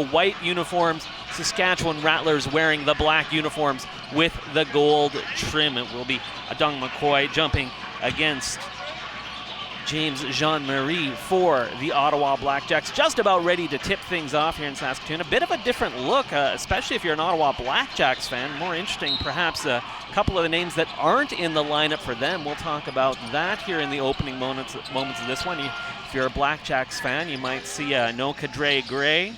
white uniforms, Saskatchewan Rattlers wearing the black uniforms with the gold trim. It will be Adung McCoy jumping against James Jean-Marie for the Ottawa Blackjacks. Just about ready to tip things off here in Saskatoon. A bit of a different look, especially if you're an Ottawa Blackjacks fan. More interesting, perhaps, a couple of the names that aren't in the lineup for them. We'll talk about that here in the opening moments of this one. If you're a Blackjacks fan, you might see no Kadre Gray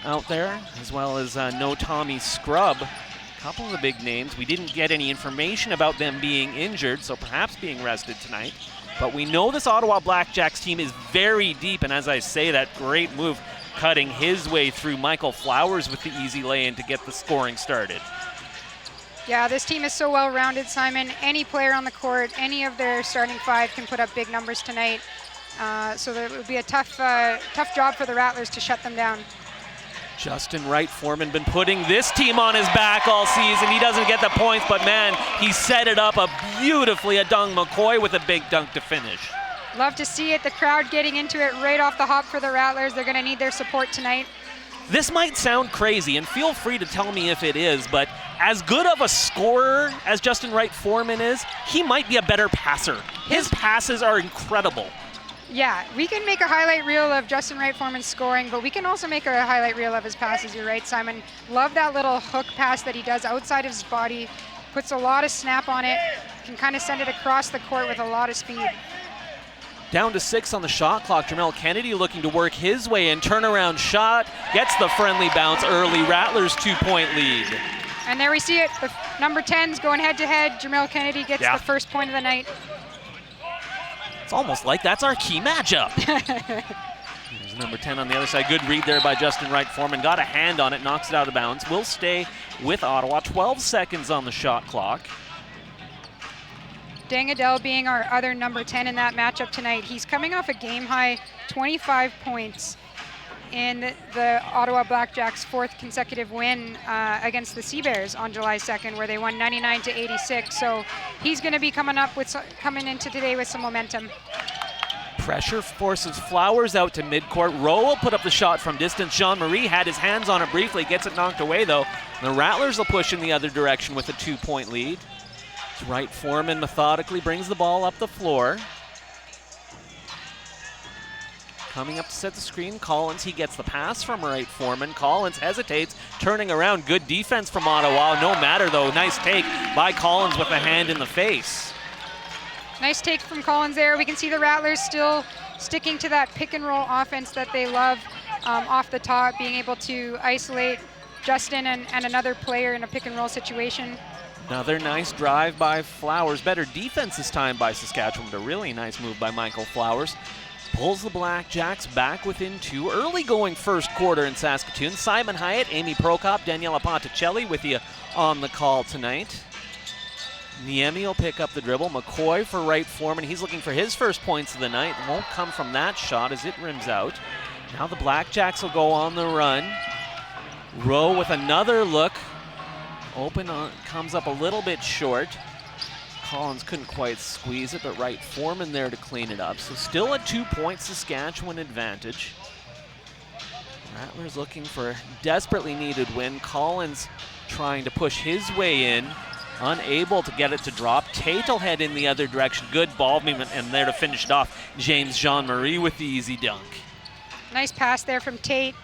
out there, as well as no Tommy Scrub. A couple of the big names. We didn't get any information about them being injured, so perhaps being rested tonight. But we know this Ottawa Blackjacks team is very deep, and as I say, that great move cutting his way through Michael Flowers with the easy lay-in to get the scoring started. Yeah, this team is so well-rounded, Simon. Any player on the court, any of their starting five can put up big numbers tonight. So it would be a tough job for the Rattlers to shut them down. Justin Wright Foreman been putting this team on his back all season. He doesn't get the points, but man, he set it up beautifully. Adung McCoy with a big dunk to finish. Love to see it. The crowd getting into it right off the hop for the Rattlers. They're going to need their support tonight. This might sound crazy, and feel free to tell me if it is, but as good of a scorer as Justin Wright Foreman is, he might be a better passer. His passes are incredible. Yeah, we can make a highlight reel of Justin Wright Foreman's scoring, but we can also make a highlight reel of his passes. You're right, Simon. Love that little hook pass that he does outside of his body. Puts a lot of snap on it. Can kind of send it across the court with a lot of speed. Down to 6 on the shot clock. Jamel Kennedy looking to work his way in. Turnaround shot. Gets the friendly bounce early. Rattlers 2-point lead. And there we see it. The number 10's going head-to-head. Jamel Kennedy gets the first point of the night. It's almost like that's our key matchup. There's number 10 on the other side. Good read there by Justin Wright Foreman. Got a hand on it, knocks it out of bounds. Will stay with Ottawa. 12 seconds on the shot clock. Dangadel being our other number 10 in that matchup tonight. He's coming off a game-high 25 points in the Ottawa Blackjacks' fourth consecutive win against the Sea Bears on July 2nd, where they won 99-86. So he's going to be coming into today with some momentum. Pressure forces Flowers out to midcourt. Rowe will put up the shot from distance. Jean-Marie had his hands on it briefly, gets it knocked away though. The Rattlers will push in the other direction with a 2-point lead. Wright Foreman methodically brings the ball up the floor. Coming up to set the screen, Collins, he gets the pass from Wright Foreman. Collins hesitates, turning around. Good defense from Ottawa. No matter though, nice take by Collins with a hand in the face. Nice take from Collins there. We can see the Rattlers still sticking to that pick and roll offense that they love off the top, being able to isolate Justin and another player in a pick and roll situation. Another nice drive by Flowers. Better defense this time by Saskatchewan, but a really nice move by Michael Flowers. Pulls the Blackjacks back within 2. Early going first quarter in Saskatoon. Simon Hyatt, Amy Prokop, Daniela Ponticelli with you on the call tonight. Niemi will pick up the dribble. McCoy for Wright Foreman. He's looking for his first points of the night. Won't come from that shot as it rims out. Now the Blackjacks will go on the run. Rowe with another look. Open comes up a little bit short. Collins couldn't quite squeeze it, but Wright Foreman there to clean it up. So still a 2-point Saskatchewan advantage. Rattlers looking for a desperately needed win. Collins trying to push his way in, unable to get it to drop. Tate will head in the other direction. Good ball movement, and there to finish it off, James Jean-Marie with the easy dunk. Nice pass there from Tate.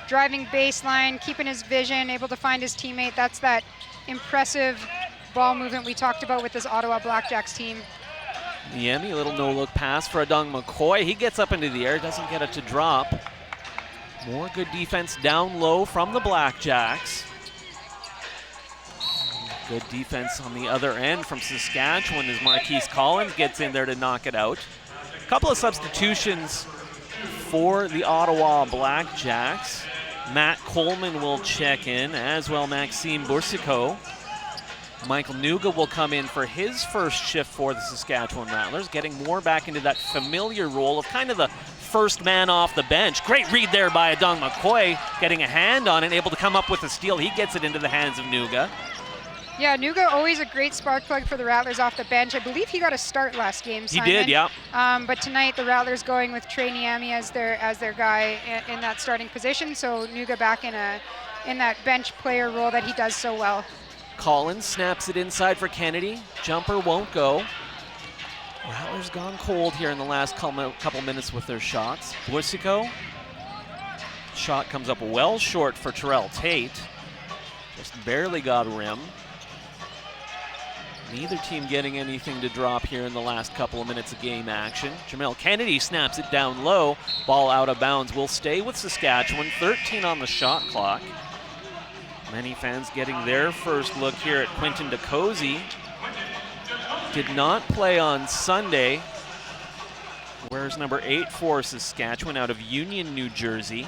Driving baseline, keeping his vision, able to find his teammate. That's that impressive ball movement we talked about with this Ottawa Blackjacks team. Niemi, a little no-look pass for Adung McCoy. He gets up into the air, doesn't get it to drop. More good defense down low from the Blackjacks. Good defense on the other end from Saskatchewan as Marquise Collins gets in there to knock it out. A couple of substitutions for the Ottawa Blackjacks. Matt Coleman will check in, as well Maxime Boursico. Michael Nuga will come in for his first shift for the Saskatchewan Rattlers, getting more back into that familiar role of kind of the first man off the bench. Great read there by Adung McCoy, getting a hand on it, able to come up with a steal. He gets it into the hands of Nuga. Yeah, Nuga always a great spark plug for the Rattlers off the bench. I believe he got a start last game, Simon. He did, yeah. But tonight the Rattlers going with Trey Niami as their guy in that starting position. So Nuga back in that bench player role that he does so well. Collins snaps it inside for Kennedy. Jumper won't go. Rattlers gone cold here in the last couple minutes with their shots. Blusico. Shot comes up well short for Terrell Tate. Just barely got a rim. Neither team getting anything to drop here in the last couple of minutes of game action. Jamel Kennedy snaps it down low. Ball out of bounds. Will stay with Saskatchewan. 13 on the shot clock. Many fans getting their first look here at Quinton DeCozy. Did not play on Sunday. Wears number 8 for Saskatchewan out of Union, New Jersey.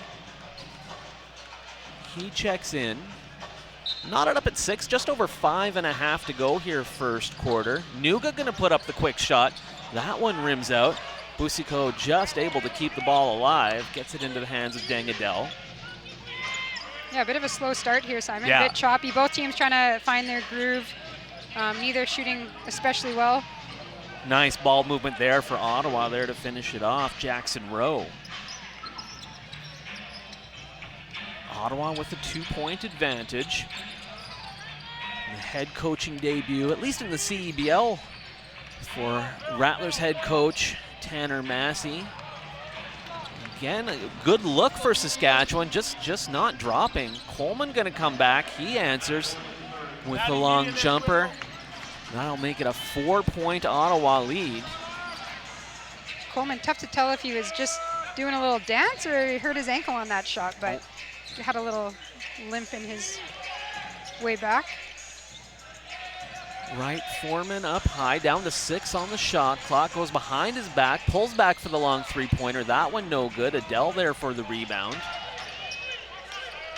He checks in. Knotted up at 6, just over 5.5 to go here first quarter. Nuga gonna put up the quick shot. That one rims out. Blusico just able to keep the ball alive. Gets it into the hands of Dangadel. Yeah, a bit of a slow start here, Simon. Yeah. A bit choppy. Both teams trying to find their groove. Neither shooting especially well. Nice ball movement there for Ottawa there to finish it off. Jackson Rowe. Ottawa with a 2-point advantage. The head coaching debut, at least in the CEBL, for Rattlers head coach Tanner Massey. Again, a good look for Saskatchewan, just not dropping. Coleman gonna come back. He answers with the long jumper. That'll make it a 4-point Ottawa lead. Coleman, tough to tell if he was just doing a little dance or he hurt his ankle on that shot, but he had a little limp in his way back. Wright Foreman up high, down to 6 on the shot clock, goes behind his back, pulls back for the long three-pointer. That one no good. Adele there for the rebound.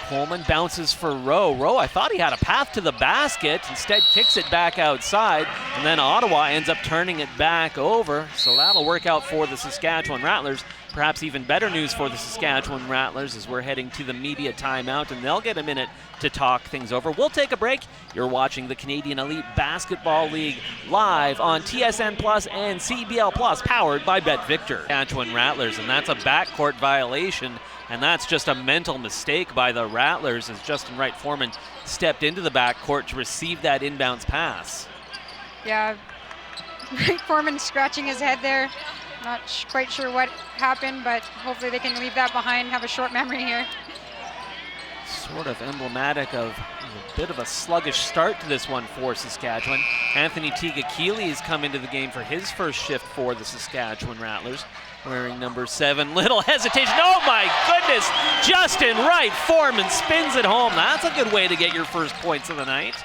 Coleman bounces for Rowe. Rowe, I thought he had a path to the basket. Instead kicks it back outside, and then Ottawa ends up turning it back over. So that'll work out for the Saskatchewan Rattlers. Perhaps even better news for the Saskatchewan Rattlers as we're heading to the media timeout, and they'll get a minute to talk things over. We'll take a break. You're watching the Canadian Elite Basketball League live on TSN Plus and CBL Plus, powered by BetVictor. Saskatchewan Rattlers, and that's a backcourt violation, and that's just a mental mistake by the Rattlers as Justin Wright Foreman stepped into the backcourt to receive that inbounds pass. Yeah, Wright Foreman scratching his head there. Not quite sure what happened, but hopefully they can leave that behind, have a short memory here. Sort of emblematic of a bit of a sluggish start to this one for Saskatchewan. Anthony Tigakili has come into the game for his first shift for the Saskatchewan Rattlers, wearing number 7. Little hesitation. Oh my goodness! Justin Wright Foreman spins it home. That's a good way to get your first points of the night.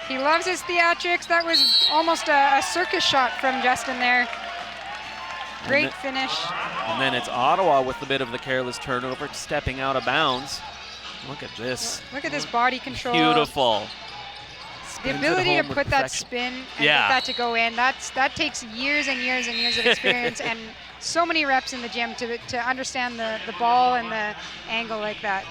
He loves his theatrics. That was almost a circus shot from Justin there. Great finish. And then it's Ottawa with a bit of the careless turnover, stepping out of bounds. Look at this. Look at this body control. Beautiful. The ability to put that spin and get that to go in, that takes years and years and years of experience and so many reps in the gym to understand the ball and the angle like that.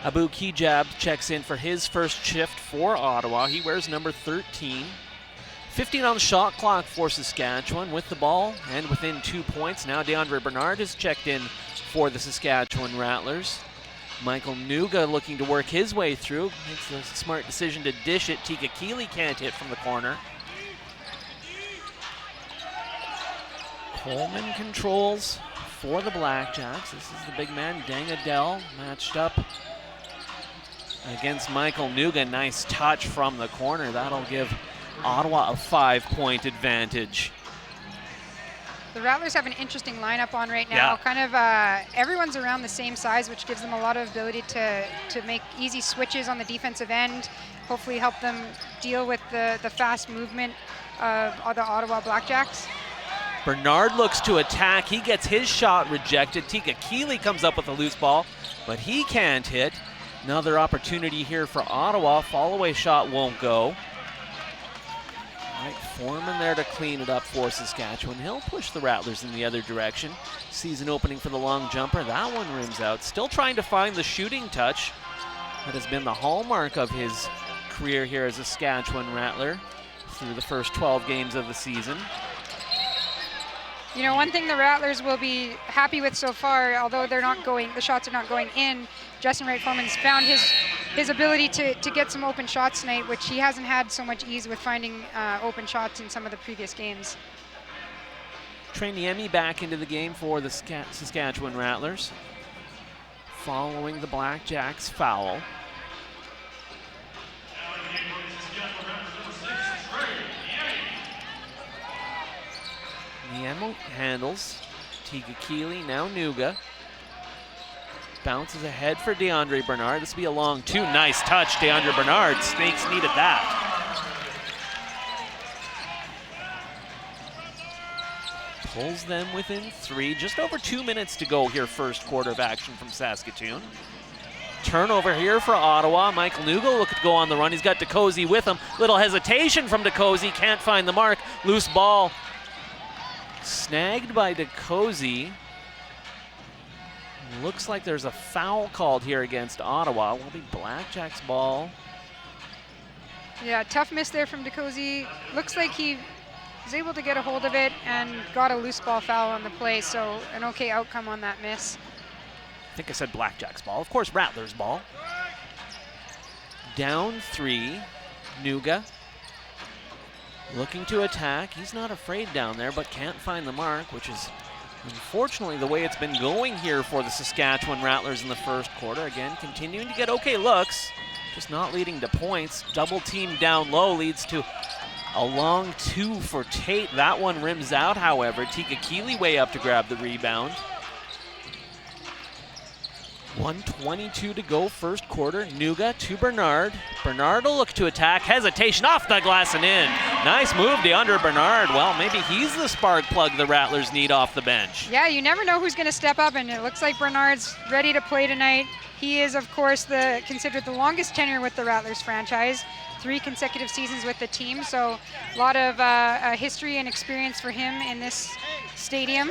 Abu Kijab checks in for his first shift for Ottawa. He wears number 13. 15 on the shot clock for Saskatchewan with the ball and within 2 points. Now DeAndre Bernard has checked in for the Saskatchewan Rattlers. Michael Nuga looking to work his way through. Makes the smart decision to dish it. Tika Keeley can't hit from the corner. Coleman controls for the Blackjacks. This is the big man, Dangadel, matched up against Michael Nuga. Nice touch from the corner. That'll give Ottawa a 5-point advantage. The Rattlers have an interesting lineup on right now. Kind of everyone's around the same size, which gives them a lot of ability to make easy switches on the defensive end. Hopefully help them deal with the fast movement of the Ottawa Blackjacks. Bernard looks to attack. He gets his shot rejected. Tika Keeley comes up with a loose ball, but he can't hit. Another opportunity here for Ottawa. Fall-away shot won't go. Right, Foreman there to clean it up for Saskatchewan. He'll push the Rattlers in the other direction. Sees an opening for the long jumper. That one rims out. Still trying to find the shooting touch that has been the hallmark of his career here as a Saskatchewan Rattler through the first 12 games of the season. You know, one thing the Rattlers will be happy with so far, although the shots are not going in, Justin Wright-Foreman's found his ability to get some open shots tonight, which he hasn't had so much ease with finding open shots in some of the previous games. Trey Niemi back into the game for the Saskatchewan Rattlers, following the Blackjacks foul. Niemi handles. Tiga Keeley, now Nuga. Bounces ahead for DeAndre Bernard. This will be a long two. Nice touch, DeAndre Bernard. Snakes needed that. Pulls them within 3. Just over 2 minutes to go here, first quarter of action from Saskatoon. Turnover here for Ottawa. Michael Nuga looking to go on the run. He's got DeCozy with him. Little hesitation from DeCozy. Can't find the mark. Loose ball. Snagged by DeCozy. Looks like there's a foul called here against Ottawa. Will be Blackjacks ball. Yeah, tough miss there from DeCozy. Looks like he was able to get a hold of it and got a loose ball foul on the play, so an okay outcome on that miss. I think I said Blackjacks ball. Of course, Rattlers ball. Down 3, Nuga. Looking to attack. He's not afraid down there, but can't find the mark, which is unfortunately the way it's been going here for the Saskatchewan Rattlers in the first quarter. Again, continuing to get okay looks, just not leading to points. Double team down low leads to a long 2 for Tate. That one rims out, however. Tiga Keeley way up to grab the rebound. 1:22 to go, first quarter. Nuga to Bernard. Bernard will look to attack. Hesitation off the glass and in. Nice move, DeAndre Bernard. Well, maybe he's the spark plug the Rattlers need off the bench. Yeah, you never know who's going to step up, and it looks like Bernard's ready to play tonight. He is, of course, considered the longest tenure with the Rattlers franchise. 3 consecutive seasons with the team, so a lot of history and experience for him in this stadium.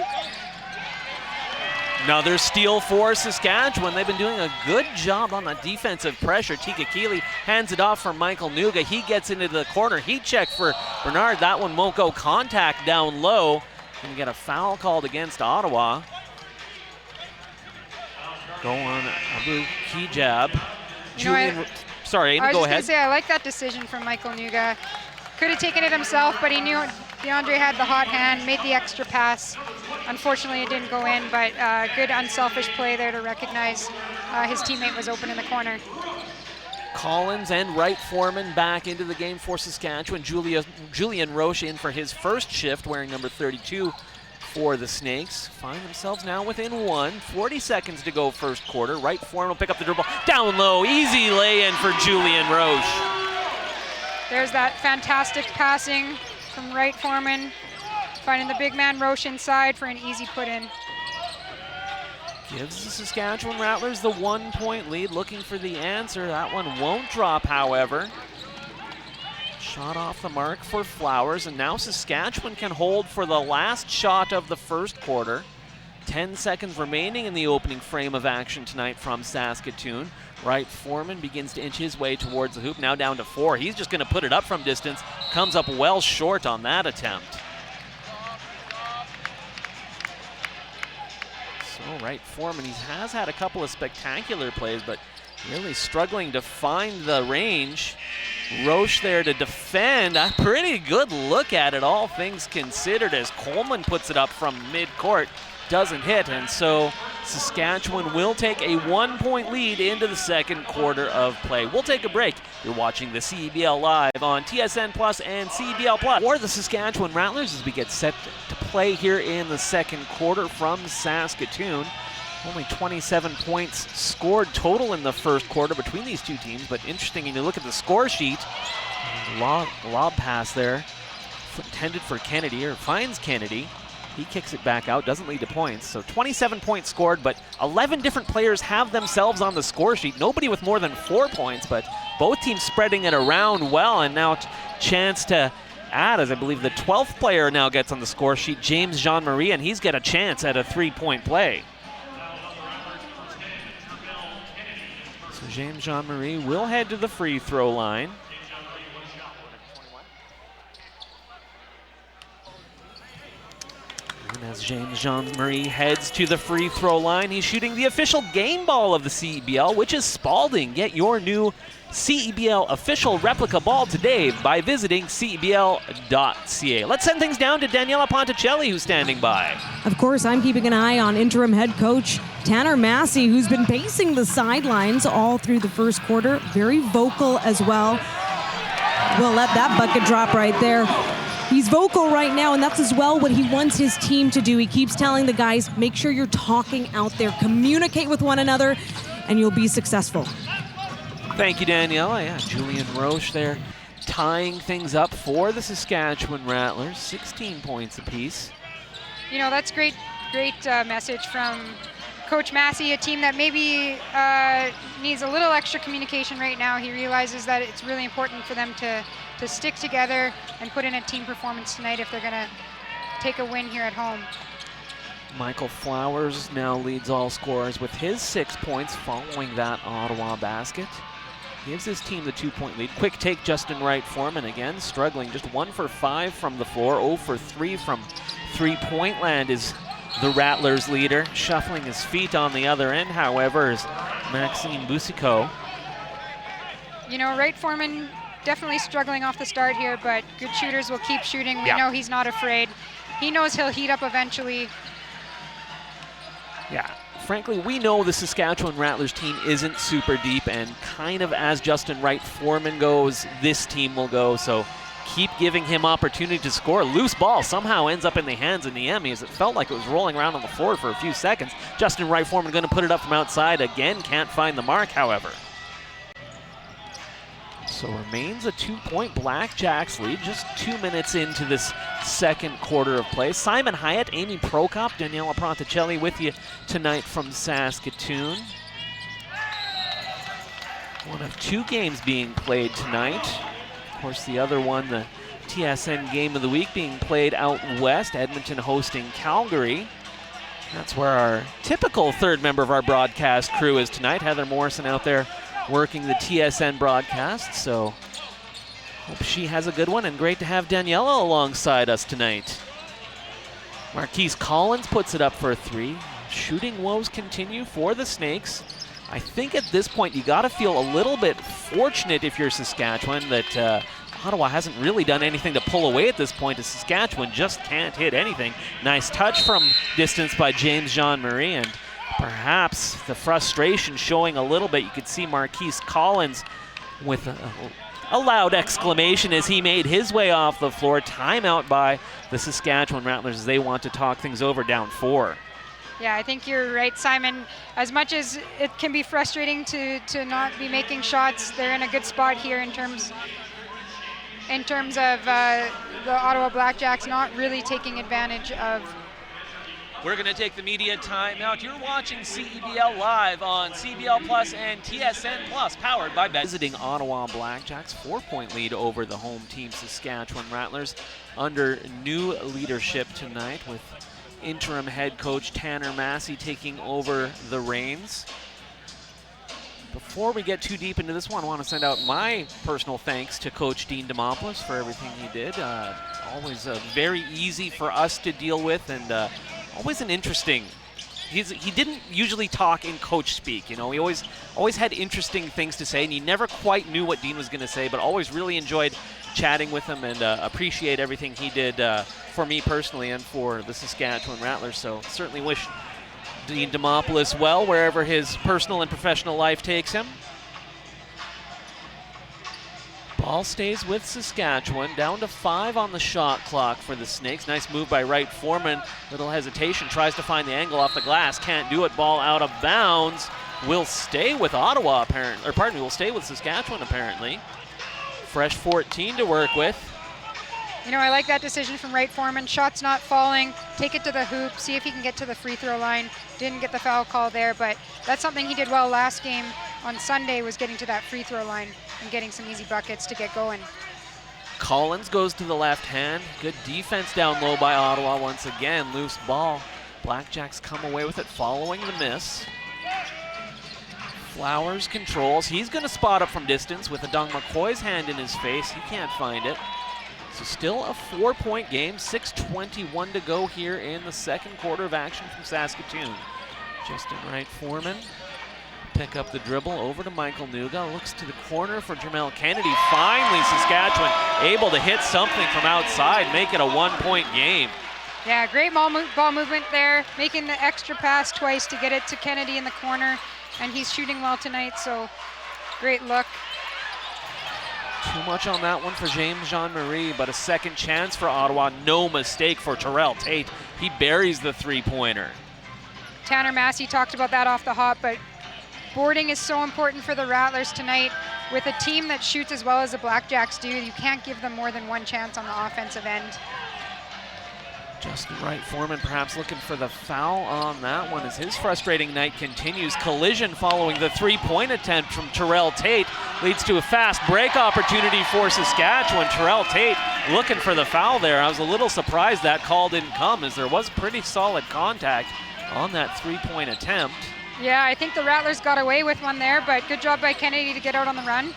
Another steal for Saskatchewan. They've been doing a good job on the defensive pressure. Tiga Keeley hands it off for Michael Nuga. He gets into the corner. Heat check for Bernard. That one won't go. Contact down low. Gonna get a foul called against Ottawa. Go on Abu Kijab. Sorry, Amy, go ahead. I was just going to say, I like that decision from Michael Nuga. Could have taken it himself, but he knew DeAndre had the hot hand, made the extra pass. Unfortunately, it didn't go in, but good unselfish play there to recognize his teammate was open in the corner. Collins and Wright-Foreman back into the game for Saskatchewan. Julian Roche in for his first shift, wearing number 32 for the Snakes. Find themselves now within 1. 40 seconds to go, first quarter. Wright-Foreman will pick up the dribble. Down low, easy lay-in for Julian Roche. There's that fantastic passing from Wright-Foreman, finding the big man Roche inside for an easy put-in. Gives the Saskatchewan Rattlers the 1-point lead, looking for the answer. That one won't drop, however. Shot off the mark for Flowers, and now Saskatchewan can hold for the last shot of the first quarter. 10 seconds remaining in the opening frame of action tonight from Saskatoon. Wright-Foreman begins to inch his way towards the hoop, now down to 4. He's just going to put it up from distance. Comes up well short on that attempt. So Wright-Foreman, he has had a couple of spectacular plays, but really struggling to find the range. Roche there to defend. A pretty good look at it, all things considered, as Coleman puts it up from mid-court. Doesn't hit, and so Saskatchewan will take a 1-point lead into the second quarter of play. We'll take a break. You're watching the CEBL Live on TSN Plus and CEBL Plus. For the Saskatchewan Rattlers as we get set to play here in the second quarter from Saskatoon. Only 27 points scored total in the first quarter between these two teams, but interesting when you look at the score sheet. Lob pass there, intended for Kennedy, or finds Kennedy. He kicks it back out, doesn't lead to points. So 27 points scored, but 11 different players have themselves on the score sheet. Nobody with more than 4 points, but both teams spreading it around well, and now chance to add, as I believe the 12th player now gets on the score sheet, James Jean-Marie, and he's got a chance at a 3-point play. So James Jean-Marie will head to the free throw line. James Jean-Marie heads to the free throw line. He's shooting the official game ball of the CEBL, which is Spalding. Get your new CEBL official replica ball today by visiting cebl.ca. Let's send things down to Daniela Ponticelli, who's standing by. Of course, I'm keeping an eye on interim head coach Tanner Massey, who's been pacing the sidelines all through the first quarter. Very vocal as well. We'll let that bucket drop right there. He's vocal right now, and that's as well what he wants his team to do. He keeps telling the guys, make sure you're talking out there, communicate with one another, and you'll be successful. Thank you, Daniela. Yeah, Julian Roche there tying things up for the Saskatchewan Rattlers, 16 points apiece. You know, that's great message from Coach Massey, a team that maybe needs a little extra communication right now. He realizes that it's really important for them to stick together and put in a team performance tonight if they're going to take a win here at home. Michael Flowers now leads all scorers with his 6 points following that Ottawa basket. Gives his team the 2-point lead. Quick take, Justin Wright Foreman again struggling. Just 1 for 5 from the floor, 0 for 3 from three-point land is the Rattlers leader. Shuffling his feet on the other end, however, is Maxime Boussico. You know, Wright Foreman definitely struggling off the start here, but good shooters will keep shooting. We know he's not afraid. He knows he'll heat up eventually. Yeah, frankly, we know the Saskatchewan Rattlers team isn't super deep, and kind of as Justin Wright Foreman goes, this team will go, so keep giving him opportunity to score. Loose ball somehow ends up in the hands of Niemi as it felt like it was rolling around on the floor for a few seconds. Justin Wright Foreman going to put it up from outside again, can't find the mark, however. So remains a 2-point Blackjacks lead, just 2 minutes into this second quarter of play. Simon Hyatt, Amy Prokop, Daniela Ponticelli with you tonight from Saskatoon. One of 2 games being played tonight. Of course, the other one, the TSN game of the week, being played out west, Edmonton hosting Calgary. That's where our typical third member of our broadcast crew is tonight, Heather Morrison out there working the TSN broadcast, so hope she has a good one, and great to have Daniela alongside us tonight. Marquise Collins puts it up for a 3. Shooting woes continue for the Snakes. I think at this point you got to feel a little bit fortunate if you're Saskatchewan that Ottawa hasn't really done anything to pull away at this point, as Saskatchewan just can't hit anything. Nice touch from distance by James Jean-Marie, and perhaps the frustration showing a little bit. You could see Marquise Collins with a loud exclamation as he made his way off the floor. Timeout by the Saskatchewan Rattlers as they want to talk things over, down 4. Yeah, I think you're right, Simon. As much as it can be frustrating to not be making shots, they're in a good spot here in terms of the Ottawa Blackjacks not really taking advantage of. We're going to take the media timeout. You're watching CEBL live on CBL Plus and TSN Plus, powered by Bet. Visiting Ottawa Blackjacks, 4-point lead over the home team Saskatchewan Rattlers under new leadership tonight with interim head coach Tanner Massey taking over the reins. Before we get too deep into this one, I want to send out my personal thanks to Coach Dean Demopoulos for everything he did. Always very easy for us to deal with, and always an interesting. He didn't usually talk in coach speak, you know. He always had interesting things to say, and you never quite knew what Dean was going to say, but always really enjoyed chatting with him and appreciate everything he did for me personally and for the Saskatchewan Rattlers. So certainly wish Dean Demopoulos well wherever his personal and professional life takes him. Ball stays with Saskatchewan, down to 5 on the shot clock for the Snakes. Nice move by Wright Foreman. Little hesitation, tries to find the angle off the glass, can't do it. Ball out of bounds. Will stay with Ottawa apparently, or pardon me, will stay with Saskatchewan apparently. Fresh 14 to work with. You know, I like that decision from Wright Foreman. Shots not falling, take it to the hoop, see if he can get to the free throw line. Didn't get the foul call there, but that's something he did well last game on Sunday, was getting to that free throw line and getting some easy buckets to get going. Collins goes to the left hand. Good defense down low by Ottawa once again. Loose ball. Blackjacks come away with it following the miss. Flowers controls. He's going to spot up from distance with Adong McCoy's hand in his face. He can't find it. So still a 4-point game, 6:21 to go here in the second quarter of action from Saskatoon. Justin Wright Foreman pick up the dribble over to Michael Nuga, looks to the corner for Jamel Kennedy. Finally, Saskatchewan able to hit something from outside, make it a 1-point game. Yeah, great ball movement there, making the extra pass twice to get it to Kennedy in the corner, and he's shooting well tonight, so great look. Too much on that one for James Jean-Marie, but a second chance for Ottawa. No mistake for Terrell Tate. He buries the three-pointer. Tanner Massey talked about that off the hop, but boarding is so important for the Rattlers tonight. With a team that shoots as well as the Blackjacks do, you can't give them more than one chance on the offensive end. Justin Wright Foreman perhaps looking for the foul on that one as his frustrating night continues. Collision following the three-point attempt from Terrell Tate leads to a fast break opportunity for Saskatchewan. Terrell Tate looking for the foul there. I was a little surprised that call didn't come, as there was pretty solid contact on that three-point attempt. Yeah, I think the Rattlers got away with one there, but good job by Kennedy to get out on the run.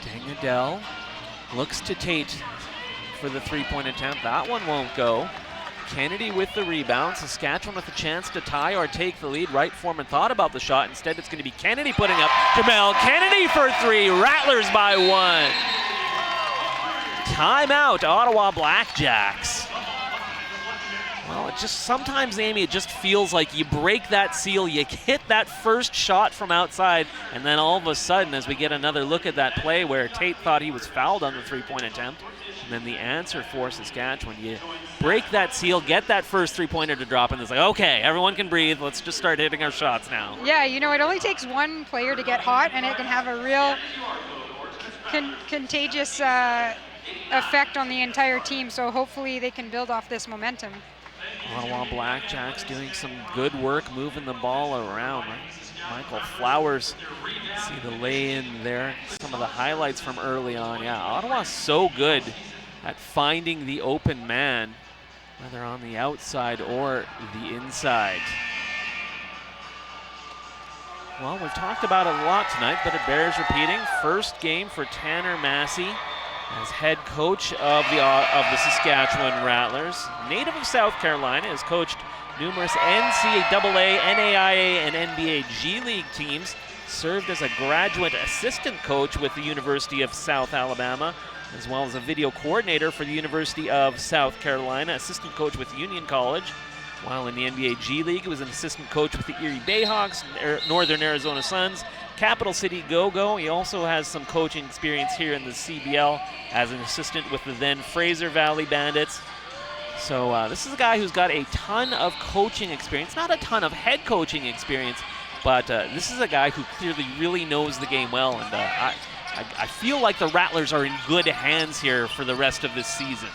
Dangadell looks to Tate for the three-point attempt. That one won't go. Kennedy with the rebound. Saskatchewan with a chance to tie or take the lead. Wright Foreman thought about the shot. Instead, it's going to be Kennedy putting up. Jamel Kennedy for three. Rattlers by one. Timeout, Ottawa Blackjacks. Well, it just sometimes, Amy, it just feels like you break that seal, you hit that first shot from outside, and then all of a sudden, as we get another look at that play where Tate thought he was fouled on the three-point attempt, and then the answer for Saskatchewan, you break that seal, get that first three-pointer to drop, and it's like, okay, everyone can breathe, let's just start hitting our shots now. Yeah, you know, it only takes one player to get hot, and it can have a real contagious effect on the entire team, so hopefully they can build off this momentum. Ottawa Blackjacks doing some good work moving the ball around. Michael Flowers, see the lay-in there. Some of the highlights from early on. Yeah, Ottawa's so good at finding the open man, whether on the outside or the inside. Well, we've talked about it a lot tonight, but it bears repeating. First game for Tanner Massey as head coach of the Saskatchewan Rattlers. Native of South Carolina, has coached numerous NCAA, NAIA, and NBA G League teams. Served as a graduate assistant coach with the University of South Alabama, as well as a video coordinator for the University of South Carolina, assistant coach with Union College. While in the NBA G League, he was an assistant coach with the Erie Bayhawks, Northern Arizona Suns, Capital City Go-Go. He also has some coaching experience here in the CBL as an assistant with the then Fraser Valley Bandits. So this is a guy who's got a ton of coaching experience, not a ton of head coaching experience, but this is a guy who clearly really knows the game well, and I feel like the Rattlers are in good hands here for the rest of this season.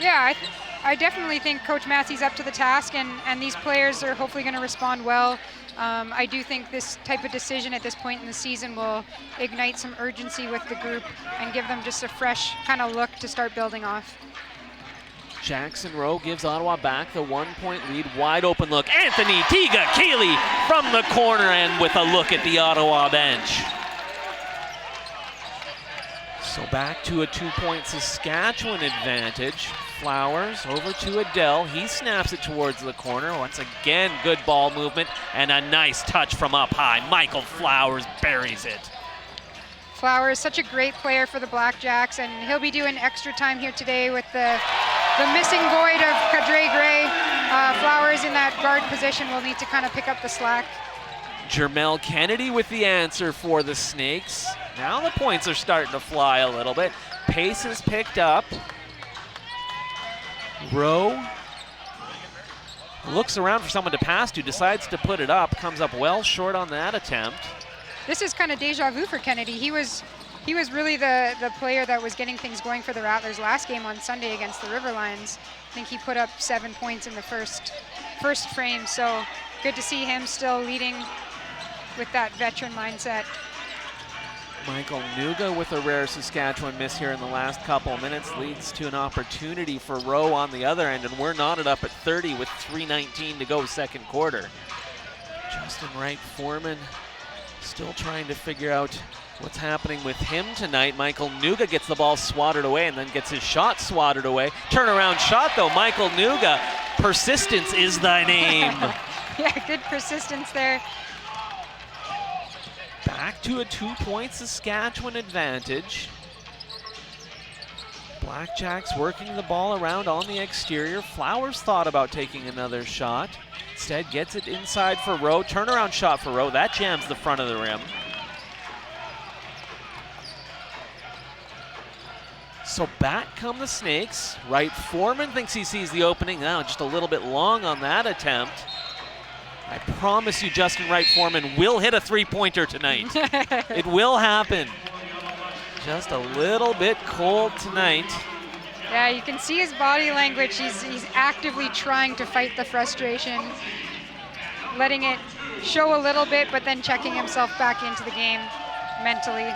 Yeah, I definitely think Coach Massey's up to the task, and these players are hopefully going to respond well. I do think this type of decision at this point in the season will ignite some urgency with the group and give them just a fresh kind of look to start building off. Jackson Rowe gives Ottawa back the 1-point lead. Wide open look. Anthony Tiga Keeley from the corner and with a look at the Ottawa bench. So back to a 2-point Saskatchewan advantage. Flowers over to Adele. He snaps it towards the corner. Once again, good ball movement and a nice touch from up high. Michael Flowers buries it. Flowers, such a great player for the Blackjacks, and he'll be doing extra time here today with the missing void of Kadre Gray. Flowers in that guard position will need to kind of pick up the slack. Jermel Kennedy with the answer for the Snakes. Now the points are starting to fly a little bit. Pace is picked up. Rowe looks around for someone to pass to, decides to put it up, comes up well short on that attempt. This is kind of deja vu for Kennedy. He was really the player that was getting things going for the Rattlers last game on Sunday against the River Lions. I think he put up 7 points in the first frame, so good to see him still leading with that veteran mindset. Michael Nuga with a rare Saskatchewan miss here in the last couple of minutes leads to an opportunity for Rowe on the other end, and we're knotted up at 30 with 3:19 to go second quarter. Justin Wright Foreman Still trying to figure out what's happening with him tonight. Michael Nuga gets the ball swatted away and then gets his shot swatted away. Turnaround shot though, Michael Nuga. Persistence is thy name. Yeah, good persistence there. Back to a 2-point Saskatchewan advantage. Blackjacks working the ball around on the exterior. Flowers thought about taking another shot. Instead gets it inside for Rowe. Turnaround shot for Rowe. That jams the front of the rim. So back come the Snakes. Wright Foreman thinks he sees the opening. Now just a little bit long on that attempt. I promise you Justin Wright Foreman will hit a three-pointer tonight. It will happen. Just a little bit cold tonight. Yeah, you can see his body language. He's actively trying to fight the frustration, letting it show a little bit, but then checking himself back into the game mentally.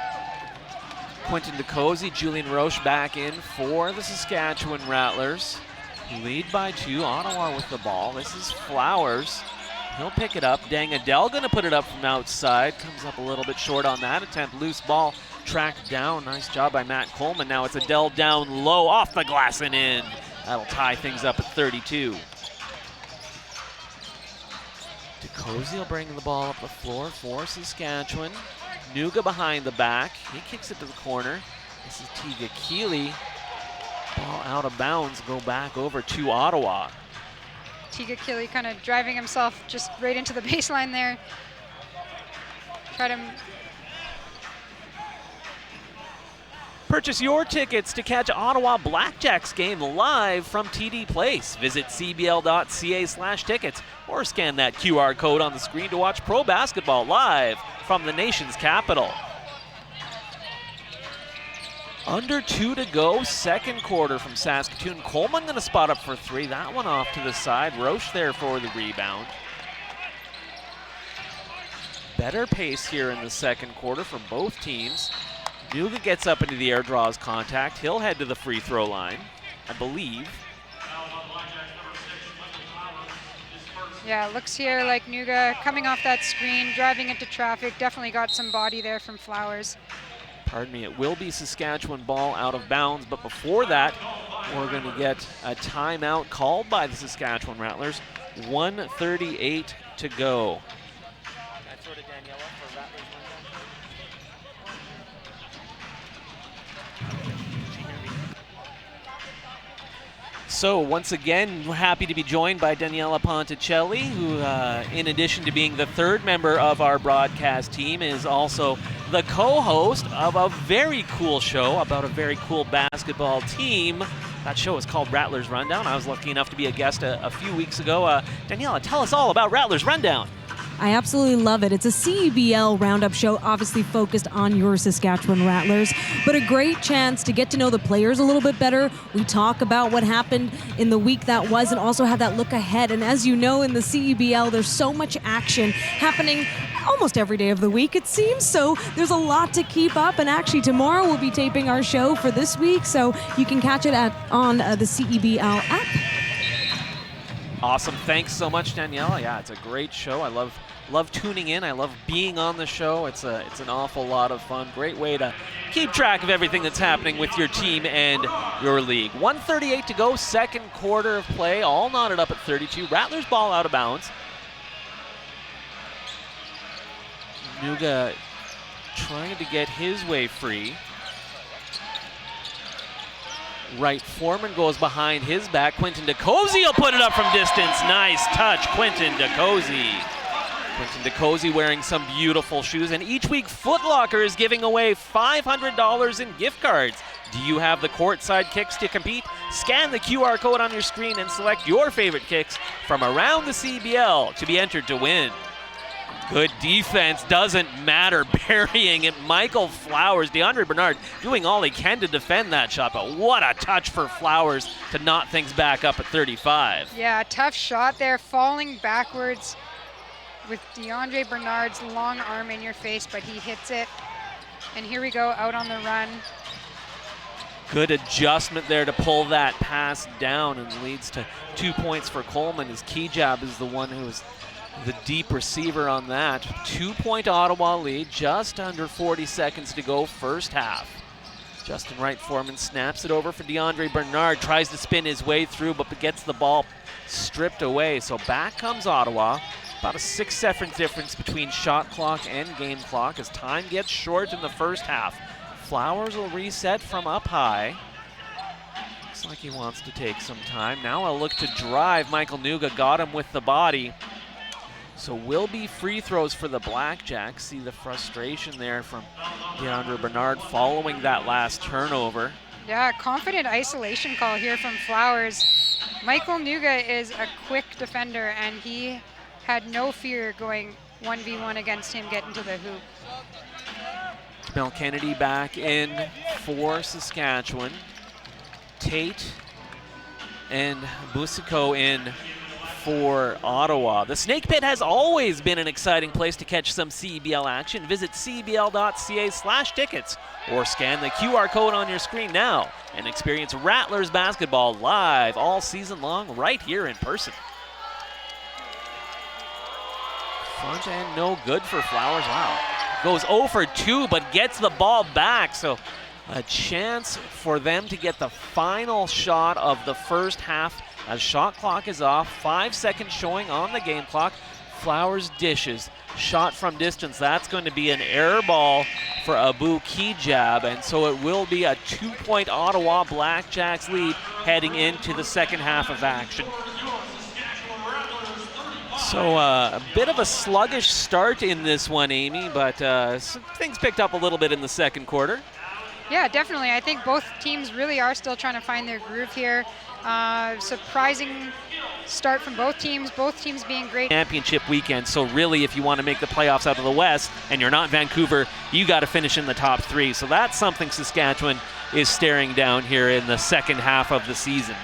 Quentin DeCozy, Julian Roche back in for the Saskatchewan Rattlers. Lead by 2, Ottawa with the ball. This is Flowers. He'll pick it up. Dang Adele gonna put it up from outside. Comes up a little bit short on that attempt. Loose ball tracked down. Nice job by Matt Coleman. Now it's Adele down low, off the glass and in. That'll tie things up at 32. DeCozy will bring the ball up the floor for Saskatchewan. Nuga behind the back. He kicks it to the corner. This is Tiga Keeley. Ball out of bounds. Go back over to Ottawa. Tiga Keeley kind of driving himself just right into the baseline there. Try to... Purchase your tickets to catch Ottawa Blackjacks game live from TD Place. Visit cbl.ca/tickets or scan that QR code on the screen to watch pro basketball live from the nation's capital. Under 2 to go, second quarter from Saskatoon. Coleman gonna spot up for 3. That one off to the side. Roche there for the rebound. Better pace here in the second quarter from both teams. Nuga gets up into the air, draws contact. He'll head to the free throw line, I believe. Yeah, it looks here like Nuga coming off that screen, driving into traffic. Definitely got some body there from Flowers. Pardon me, it will be Saskatchewan ball out of bounds, but before that, we're going to get a timeout called by the Saskatchewan Rattlers. 1:38 to go. Can I throw to Daniela for Rattlers? So once again, we're happy to be joined by Daniela Ponticelli, who in addition to being the third member of our broadcast team, is also the co-host of a very cool show about a very cool basketball team. That show is called Rattlers Rundown. I was lucky enough to be a guest a few weeks ago. Daniela, tell us all about Rattlers Rundown. I absolutely love it. It's a CEBL roundup show, obviously focused on your Saskatchewan Rattlers, but a great chance to get to know the players a little bit better. We talk about what happened in the week that was and also have that look ahead. And as you know, in the CEBL, there's so much action happening almost every day of the week, it seems. So there's a lot to keep up. And actually, tomorrow we'll be taping our show for this week, so you can catch it on the CEBL app. Awesome. Thanks so much, Daniela. Yeah, it's a great show. I love tuning in. I love being on the show. It's an awful lot of fun. Great way to keep track of everything that's happening with your team and your league. 1:38 to go, second quarter of play, all knotted up at 32. Rattlers ball out of bounds. Nuga trying to get his way free. Wright Foreman goes behind his back. Quentin DeCozy will put it up from distance. Nice touch, Quentin DeCozy. Quentin DeCozy wearing some beautiful shoes. And each week, Foot Locker is giving away $500 in gift cards. Do you have the courtside kicks to compete? Scan the QR code on your screen and select your favorite kicks from around the CBL to be entered to win. Good defense, doesn't matter, burying it. Michael Flowers, DeAndre Bernard doing all he can to defend that shot, but what a touch for Flowers to knot things back up at 35. Yeah, tough shot there, falling backwards with DeAndre Bernard's long arm in your face, but he hits it. And here we go, out on the run. Good adjustment there to pull that pass down and leads to 2 points for Coleman. His key jab is the one who's the deep receiver on that. 2-point Ottawa lead, just under 40 seconds to go, first half. Justin Wright-Foreman snaps it over for DeAndre Bernard, tries to spin his way through, but gets the ball stripped away. So back comes Ottawa. About a 6-second difference between shot clock and game clock as time gets short in the first half. Flowers will reset from up high. Looks like he wants to take some time. Now a look to drive. Michael Nuga got him with the body. So will be free throws for the Blackjacks. See the frustration there from DeAndre Bernard following that last turnover. Yeah, confident isolation call here from Flowers. Michael Nuga is a quick defender, and he had no fear going 1v1 against him getting to the hoop. Jamel Kennedy back in for Saskatchewan. Tate and Busico in for Ottawa. The Snake Pit has always been an exciting place to catch some CBL action. Visit cbl.ca/tickets or scan the QR code on your screen now and experience Rattlers basketball live all season long right here in person. Front end no good for Flowers. Wow. Goes 0 for 2 but gets the ball back. So a chance for them to get the final shot of the first half as shot clock is off. 5 seconds showing on the game clock. Flowers dishes. Shot from distance. That's going to be an air ball for Abu Kijab. And so it will be a 2-point Ottawa Blackjacks lead heading into the second half of action. So a bit of a sluggish start in this one, Amy, but things picked up a little bit in the second quarter. Yeah, definitely. I think both teams really are still trying to find their groove here. Surprising start from both teams being great. Championship weekend, so really if you want to make the playoffs out of the West and you're not Vancouver, you got to finish in the top 3. So that's something Saskatchewan is staring down here in the second half of the season.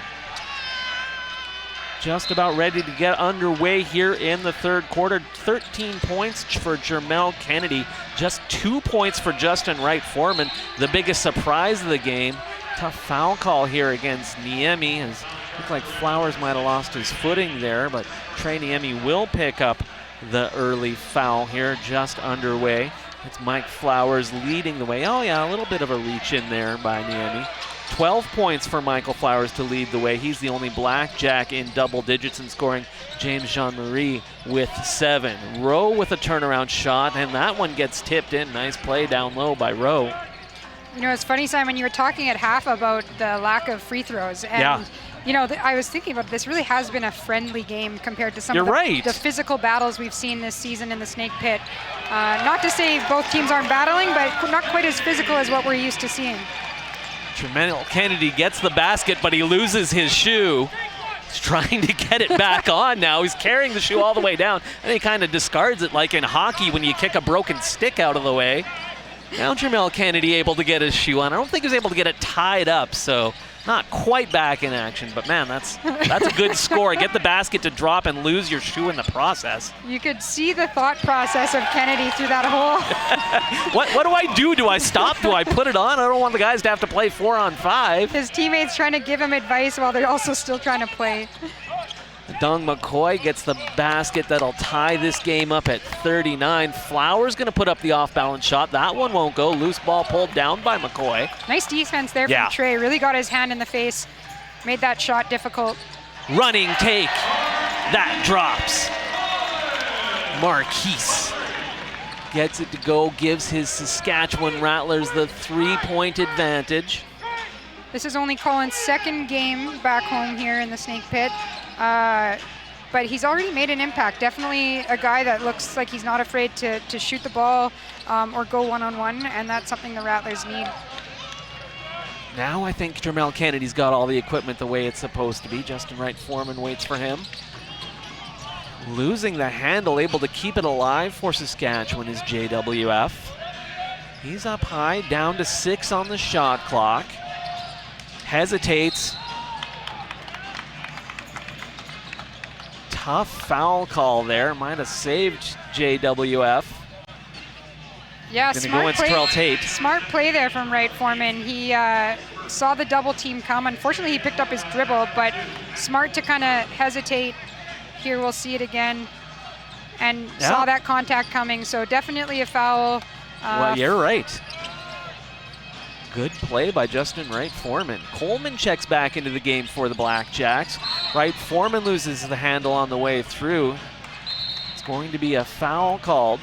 Just about ready to get underway here in the third quarter. 13 points for Jamel Kennedy, just 2 points for Justin Wright-Foreman. The biggest surprise of the game. Tough foul call here against Niemi. It looked like Flowers might have lost his footing there, but Trey Niemi will pick up the early foul here, just underway. It's Mike Flowers leading the way. Oh yeah, a little bit of a reach in there by Niemi. 12 points for Michael Flowers to lead the way. He's the only Blackjack in double digits in scoring. James Jean-Marie with 7. Rowe with a turnaround shot, and that one gets tipped in. Nice play down low by Rowe. You know, it's funny, Simon, you were talking at half about the lack of free throws. And, yeah. You know, I was thinking about this really has been a friendly game compared to some of the physical battles we've seen this season in the Snake Pit. Not to say both teams aren't battling, but not quite as physical as what we're used to seeing. Jamel Kennedy gets the basket, but he loses his shoe. He's trying to get it back on now. He's carrying the shoe all the way down, and he kind of discards it like in hockey when you kick a broken stick out of the way. Now Jamel Kennedy able to get his shoe on. I don't think he was able to get it tied up, so not quite back in action, but man, that's a good score. Get the basket to drop and lose your shoe in the process. You could see the thought process of Kennedy through that hole. What do I do? Do I stop? Do I put it on? I don't want the guys to have to play 4-on-5. His teammates trying to give him advice while they're also still trying to play. Dong McCoy gets the basket that'll tie this game up at 39. Flowers going to put up the off-balance shot. That one won't go. Loose ball pulled down by McCoy. Nice defense there from Trey. Really got his hand in the face. Made that shot difficult. Running take. That drops. Marquise gets it to go. Gives his Saskatchewan Rattlers the 3-point advantage. This is only Colin's second game back home here in the Snake Pit. But he's already made an impact. Definitely a guy that looks like he's not afraid to shoot the ball or go one-on-one, and that's something the Rattlers need. Now I think Jamel Kennedy's got all the equipment the way it's supposed to be. Justin Wright-Foreman waits for him. Losing the handle, able to keep it alive for Saskatchewan is JWF. He's up high, down to 6 on the shot clock. Hesitates. Tough foul call there. Might have saved JWF. Yeah, smart play there from Wright-Foreman. He saw the double team come. Unfortunately, he picked up his dribble, but smart to kind of hesitate. Here we'll see it again. and saw that contact coming. So definitely a foul. Well, you're right. Good play by Justin Wright Foreman. Coleman checks back into the game for the Blackjacks. Wright Foreman loses the handle on the way through. It's going to be a foul called.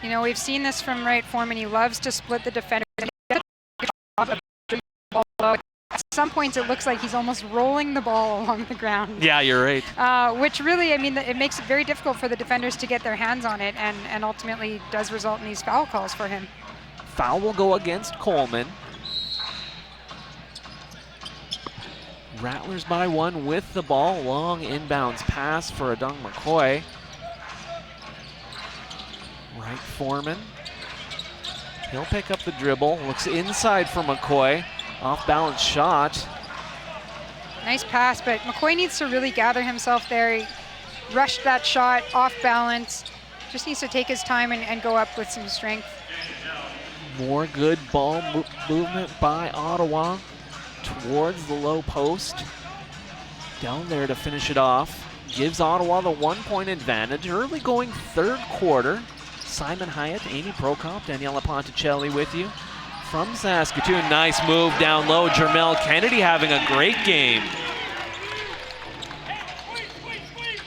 You know, we've seen this from Wright Foreman. He loves to split the defender. At some points, it looks like he's almost rolling the ball along the ground. Yeah, you're right. Which really, I mean, it makes it very difficult for the defenders to get their hands on it, and ultimately does result in these foul calls for him. Foul will go against Coleman. Rattlers by 1 with the ball. Long inbounds pass for Adung McCoy. Wright Foreman. He'll pick up the dribble. Looks inside for McCoy. Off balance shot. Nice pass, but McCoy needs to really gather himself there. He rushed that shot off balance. Just needs to take his time and go up with some strength. More good ball movement by Ottawa towards the low post. Down there to finish it off. Gives Ottawa the 1-point advantage. Early going third quarter. Simon Hyatt, Amy Prokop, Daniela Ponticelli with you. From Saskatoon, nice move down low. Jermel Kennedy having a great game.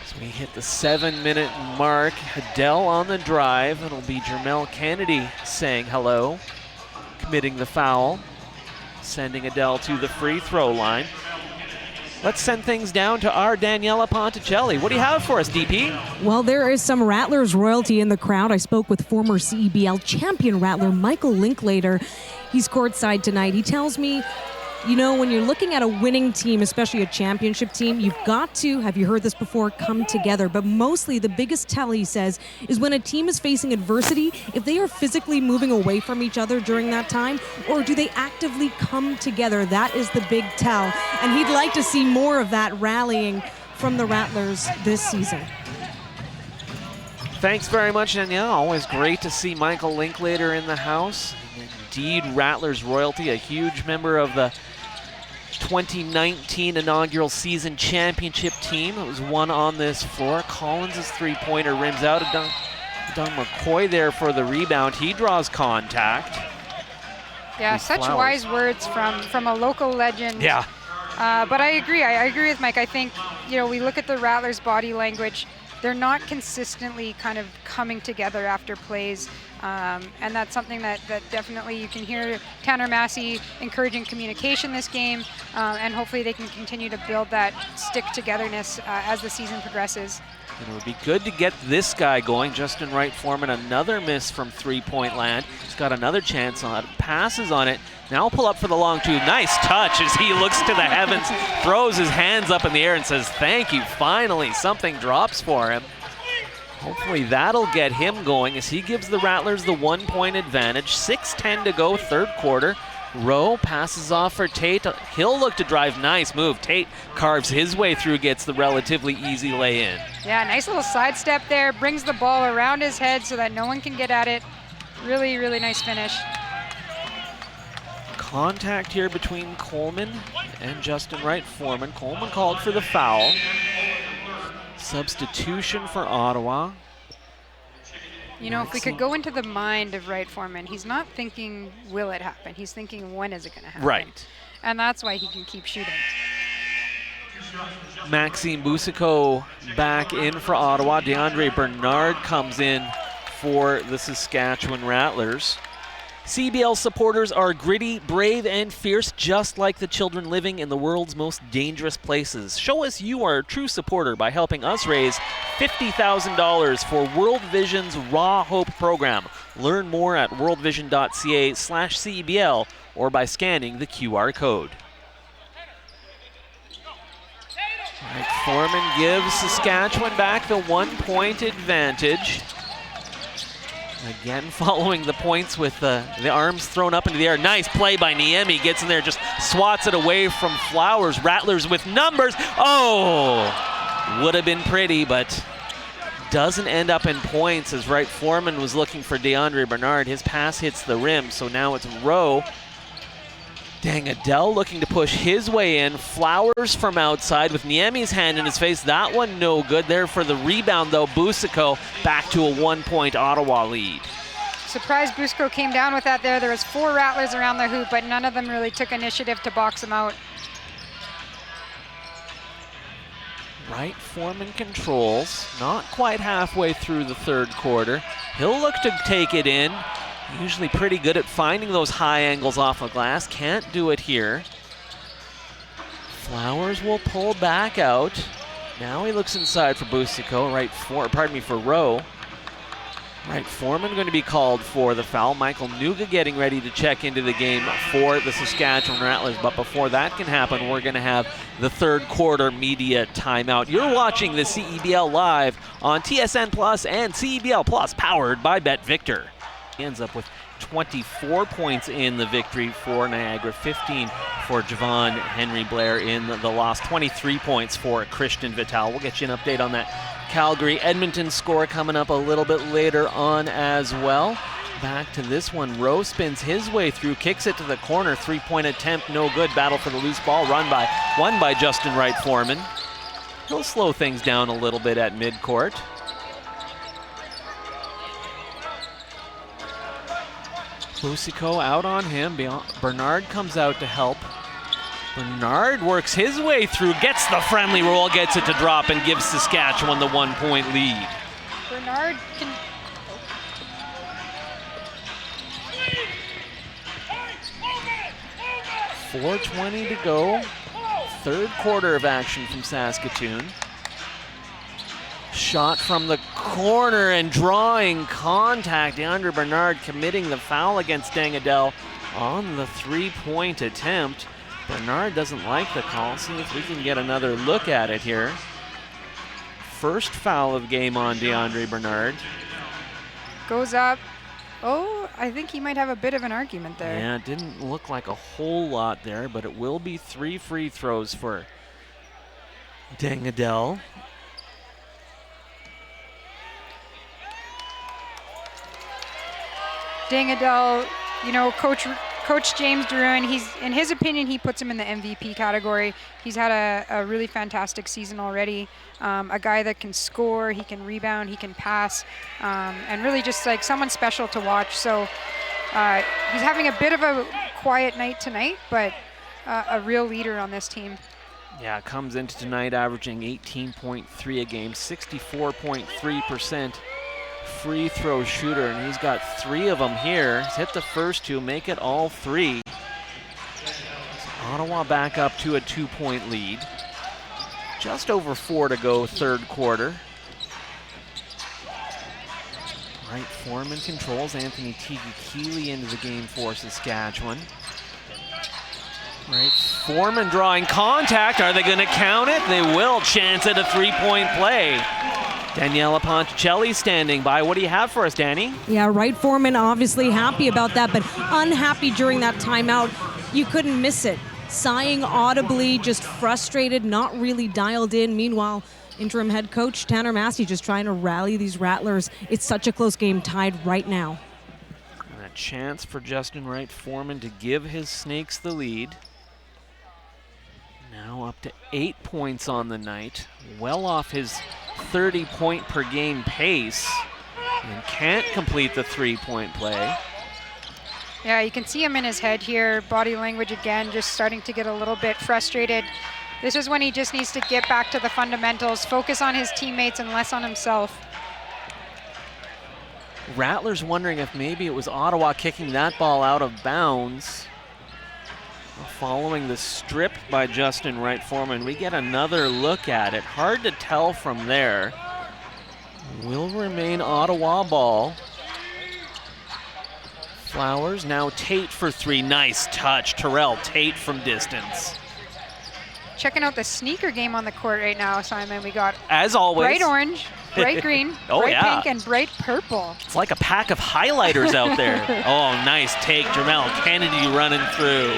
As we hit the 7-minute mark, Adele on the drive. It'll be Jermel Kennedy saying hello, committing the foul, sending Adele to the free throw line. Let's send things down to our Daniela Ponticelli. What do you have for us, DP? Well, there is some Rattlers royalty in the crowd. I spoke with former CEBL champion Rattler Michael Linklater. He's courtside tonight. He tells me, you know, when you're looking at a winning team, especially a championship team, you've got to, have you heard this before, come together. But mostly the biggest tell, he says, is when a team is facing adversity, if they are physically moving away from each other during that time, or do they actively come together? That is the big tell. And he'd like to see more of that rallying from the Rattlers this season. Thanks very much, Danielle. Always great to see Michael Linklater in the house. Indeed, Rattlers royalty, a huge member of the 2019 inaugural season championship team. It was won on this floor. Collins' three-pointer rims out. Adung McCoy there for the rebound. He draws contact. Yeah, such wise words from a local legend. Yeah. But I agree. I agree with Mike. I think, you know, we look at the Rattlers' body language. They're not consistently kind of coming together after plays. And that's something that definitely you can hear Tanner Massey encouraging communication this game, and hopefully they can continue to build that stick-togetherness as the season progresses. And it would be good to get this guy going. Justin Wright Foreman, another miss from three-point land. He's got another chance on it, passes on it. Now pull up for the long two. Nice touch as he looks to the heavens, throws his hands up in the air and says, thank you, finally, something drops for him. Hopefully that'll get him going as he gives the Rattlers the 1-point advantage. 6:10 to go, third quarter. Rowe passes off for Tate. He'll look to drive. Nice move. Tate carves his way through, gets the relatively easy lay-in. Yeah, nice little sidestep there. Brings the ball around his head so that no one can get at it. Really, really nice finish. Contact here between Coleman and Justin Wright Foreman. Coleman called for the foul. Substitution for Ottawa. You know, if we could go into the mind of Wright Foreman, he's not thinking, will it happen? He's thinking, when is it going to happen? Right. And that's why he can keep shooting. Maxime Boussicault back in for Ottawa. DeAndre Bernard comes in for the Saskatchewan Rattlers. CBL supporters are gritty, brave, and fierce, just like the children living in the world's most dangerous places. Show us you are a true supporter by helping us raise $50,000 for World Vision's Raw Hope program. Learn more at worldvision.ca/CBL or by scanning the QR code. All right, Foreman gives Saskatchewan back the 1-point advantage. Again, following the points with the arms thrown up into the air. Nice play by Niemi. Gets in there, just swats it away from Flowers. Rattlers with numbers. Oh, would have been pretty, but doesn't end up in points as Wright Foreman was looking for DeAndre Bernard. His pass hits the rim, so now it's Rowe Dangadel looking to push his way in. Flowers from outside with Niemi's hand in his face. That one no good. There for the rebound, though. Busico back to a 1-point Ottawa lead. Surprised Busico came down with that there. There was 4 Rattlers around the hoop, but none of them really took initiative to box him out. Wright Foreman controls. Not quite halfway through the third quarter. He'll look to take it in. Usually pretty good at finding those high angles off of glass. Can't do it here. Flowers will pull back out. Now he looks inside for Busico. For Rowe. Wright Foreman going to be called for the foul. Michael Nuga getting ready to check into the game for the Saskatchewan Rattlers. But before that can happen, we're going to have the third quarter media timeout. You're watching the CEBL live on TSN Plus and CEBL Plus, powered by BetVictor. Ends up with 24 points in the victory for Niagara, 15 for Javon Henry Blair in the loss, 23 points for Christian Vital. We'll get you an update on that Calgary-Edmonton score coming up a little bit later on as well. Back to this one. Rowe spins his way through, kicks it to the corner, 3-point attempt, no good. Battle for the loose ball, won by Justin Wright Foreman. He'll slow things down a little bit at midcourt. Busico out on him. Bernard comes out to help. Bernard works his way through, gets the friendly roll, gets it to drop, and gives Saskatchewan the 1-point lead. Bernard can... 4:20 to go. Third quarter of action from Saskatoon. Shot from the corner and drawing contact. DeAndre Bernard committing the foul against Dangadel on the 3-point attempt. Bernard doesn't like the call. See if we can get another look at it here. First foul of game on DeAndre Bernard. Goes up. Oh, I think he might have a bit of an argument there. Yeah, it didn't look like a whole lot there, but it will be 3 free throws for Dangadel. Dangadel, you know, Coach James Drouin, in his opinion, he puts him in the MVP category. He's had a really fantastic season already. A guy that can score, he can rebound, he can pass, and really just like someone special to watch. So he's having a bit of a quiet night tonight, but a real leader on this team. Yeah, comes into tonight averaging 18.3 a game, 64.3% free throw shooter, and he's got 3 of them here. He's hit the first 2, make it all 3. So Ottawa back up to a 2-point lead. Just over 4 to go, third quarter. Wright Foreman controls. Anthony Teague-Keeley into the game for Saskatchewan. Wright Foreman drawing contact. Are they going to count it? They will. Chance at a 3-point play. Daniela Ponticelli standing by. What do you have for us, Danny? Yeah, Wright Foreman obviously happy about that, but unhappy during that timeout. You couldn't miss it. Sighing audibly, just frustrated, not really dialed in. Meanwhile, interim head coach Tanner Massey just trying to rally these Rattlers. It's such a close game, tied right now. And a chance for Justin Wright Foreman to give his Snakes the lead. Now up to 8 points on the night. Well off his 30-point per game pace, and can't complete the 3-point play. Yeah, you can see him in his head here. Body language again, just starting to get a little bit frustrated. This is when he just needs to get back to the fundamentals, focus on his teammates and less on himself. Rattlers wondering if maybe it was Ottawa kicking that ball out of bounds. Following the strip by Justin Wright Foreman, we get another look at it. Hard to tell from there. Will remain Ottawa ball. Flowers, now Tate for 3. Nice touch. Terrell Tate from distance. Checking out the sneaker game on the court right now, Simon. We got, as always, bright orange, bright green, bright pink, and bright purple. It's like a pack of highlighters out there. Oh, nice take. Jermel Kennedy running through.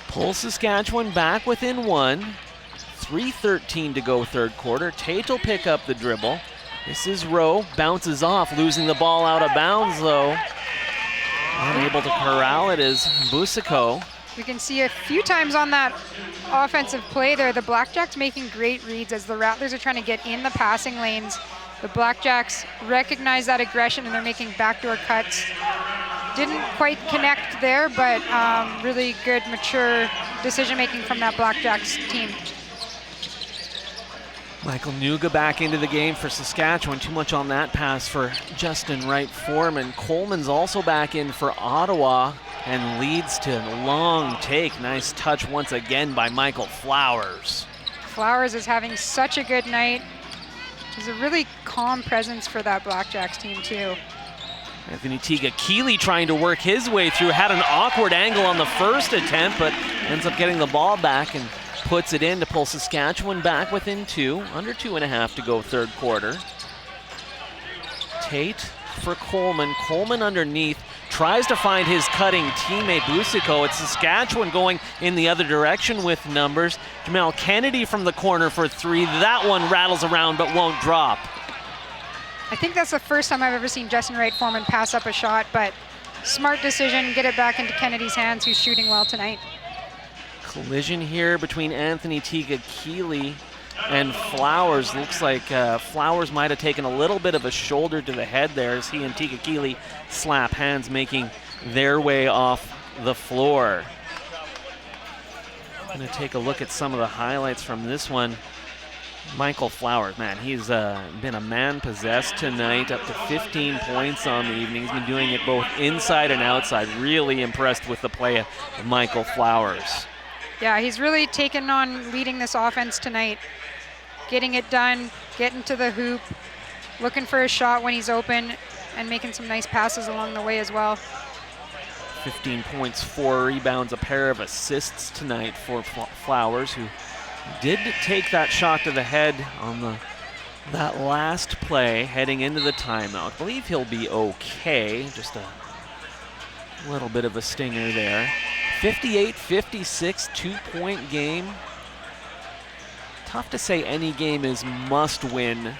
Pulls Saskatchewan back within 1. 3:13 to go third quarter. Tate will pick up the dribble. This is Rowe, bounces off, losing the ball out of bounds though. Unable to corral it is Busico. We can see a few times on that offensive play there, the Blackjacks making great reads as the Rattlers are trying to get in the passing lanes. The Blackjacks recognize that aggression and they're making backdoor cuts. Didn't quite connect there, but really good, mature decision-making from that Blackjacks team. Michael Nuga back into the game for Saskatchewan. Too much on that pass for Justin Wright Foreman. Coleman's also back in for Ottawa and leads to a long take. Nice touch once again by Michael Flowers. Flowers is having such a good night. He's a really calm presence for that Blackjacks team too. Anthony Tiga-Keeley trying to work his way through. Had an awkward angle on the first attempt, but ends up getting the ball back and puts it in to pull Saskatchewan back within 2. Under 2.5 to go third quarter. Tate for Coleman. Coleman underneath. Tries to find his cutting teammate Busico. It's Saskatchewan going in the other direction with numbers. Jamel Kennedy from the corner for 3. That one rattles around but won't drop. I think that's the first time I've ever seen Justin Wright Foreman pass up a shot, but smart decision, get it back into Kennedy's hands, who's shooting well tonight. Collision here between Anthony Tiga-Keeley and Flowers. Looks like Flowers might have taken a little bit of a shoulder to the head there as he and Tiga-Keeley slap hands, making their way off the floor. I'm going to take a look at some of the highlights from this one. Michael Flowers, man, he's been a man possessed tonight, up to 15 points on the evening. He's been doing it both inside and outside. Really impressed with the play of Michael Flowers. Yeah, he's really taken on leading this offense tonight. Getting it done, getting to the hoop, looking for a shot when he's open, and making some nice passes along the way as well. 15 points, 4 rebounds, a pair of assists tonight for Flowers, who did take that shot to the head on that last play heading into the timeout. I believe he'll be okay. Just a little bit of a stinger there. 58-56, 2-point game. Tough to say any game is must win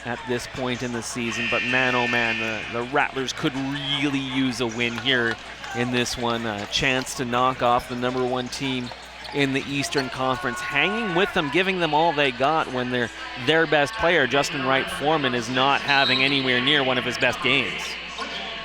at this point in the season, but man, oh man, the Rattlers could really use a win here in this one. A chance to knock off the #1 team in the Eastern Conference, hanging with them, giving them all they got when their best player, Justin Wright Foreman, is not having anywhere near one of his best games.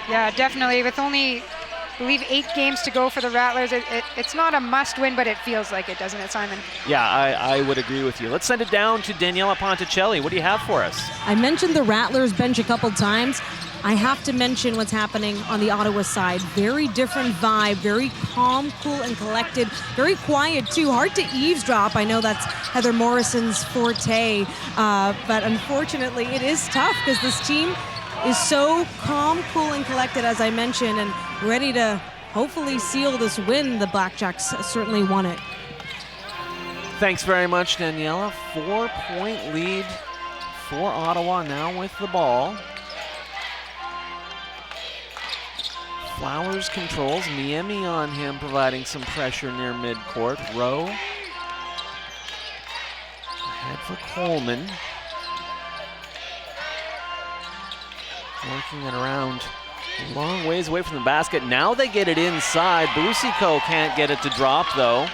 Yeah, definitely. With only, I believe, 8 games to go for the Rattlers, it's not a must-win, but it feels like it, doesn't it, Simon? Yeah, I would agree with you. Let's send it down to Daniela Ponticelli. What do you have for us? I mentioned the Rattlers bench a couple times. I have to mention what's happening on the Ottawa side. Very different vibe, very calm, cool, and collected. Very quiet, too. Hard to eavesdrop. I know that's Heather Morrison's forte, but unfortunately it is tough because this team is so calm, cool, and collected, as I mentioned, and ready to hopefully seal this win. The Blackjacks certainly won it. Thanks very much, Daniela. 4-point lead for Ottawa now with the ball. Flowers controls, Niemi on him, providing some pressure near midcourt. Rowe ahead for Coleman. Working it around a long ways away from the basket. Now they get it inside. Busico can't get it to drop though.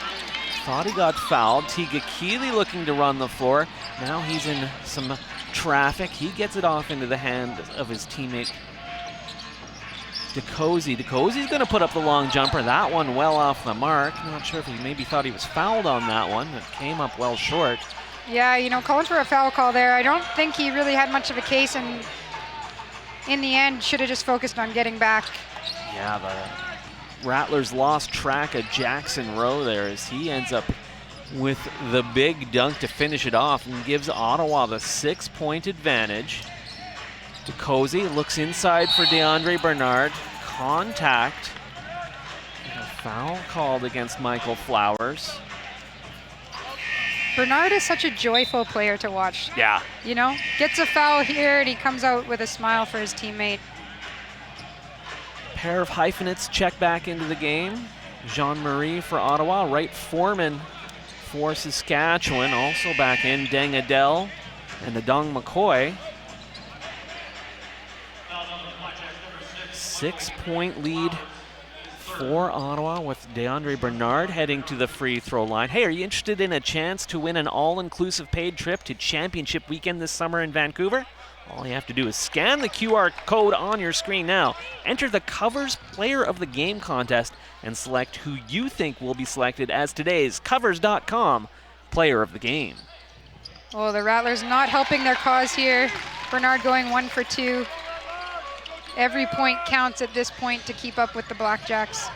Thought he got fouled. Tiga-Keeley looking to run the floor. Now he's in some traffic. He gets it off into the hand of his teammate DeCozy. DeCozy's going to put up the long jumper. That one well off the mark. I'm not sure if he maybe thought he was fouled on that one. It came up well short. Yeah, you know, calling for a foul call there. I don't think he really had much of a case, and in the end, should have just focused on getting back. Yeah, the Rattlers lost track of Jackson Rowe there as he ends up with the big dunk to finish it off and gives Ottawa the 6-point advantage. DeCozy looks inside for DeAndre Bernard. Contact. And a foul called against Michael Flowers. Bernard is such a joyful player to watch. Yeah. You know, gets a foul here and he comes out with a smile for his teammate. Pair of hyphenates check back into the game. Jean-Marie for Ottawa. Wright Foreman for Saskatchewan. Also back in Deng Adel and Adong McCoy. 6-point lead for Ottawa with DeAndre Bernard heading to the free throw line. Hey, are you interested in a chance to win an all-inclusive paid trip to Championship Weekend this summer in Vancouver? All you have to do is scan the QR code on your screen now, enter the Covers Player of the Game contest, and select who you think will be selected as today's Covers.com Player of the Game. Oh, the Rattlers not helping their cause here. Bernard going 1 for 2. Every point counts at this point to keep up with the Blackjacks.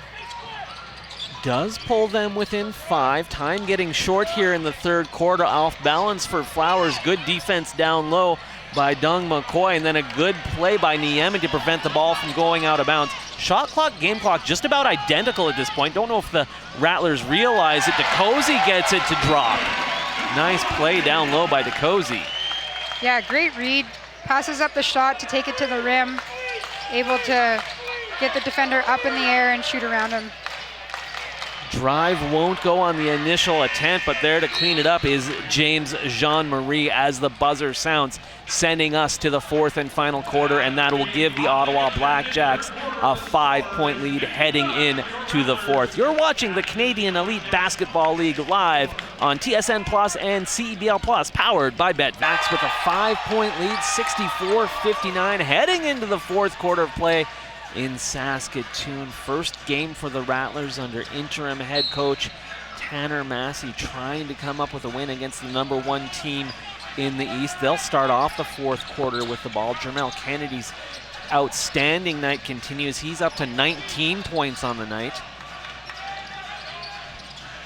Does pull them within 5. Time getting short here in the third quarter. Off balance for Flowers. Good defense down low by Dung McCoy, and then a good play by Niemi to prevent the ball from going out of bounds. Shot clock, game clock, just about identical at this point. Don't know if the Rattlers realize it. DeCozy gets it to drop. Nice play down low by DeCozy. Yeah, great read. Passes up the shot to take it to the rim. Able to get the defender up in the air and shoot around him. Drive won't go on the initial attempt, but there to clean it up is James Jean-Marie as the buzzer sounds, sending us to the fourth and final quarter, and that will give the Ottawa Blackjacks a 5-point lead heading in to the fourth. You're watching the Canadian Elite Basketball League live on TSN Plus and CEBL Plus, powered by BetVax, with a 5-point lead, 64-59, heading into the fourth quarter of play in Saskatoon. First game for the Rattlers under interim head coach Tanner Massey, trying to come up with a win against the number 1 team in the East. They'll start off the fourth quarter with the ball. Jermel Kennedy's outstanding night continues. He's up to 19 points on the night.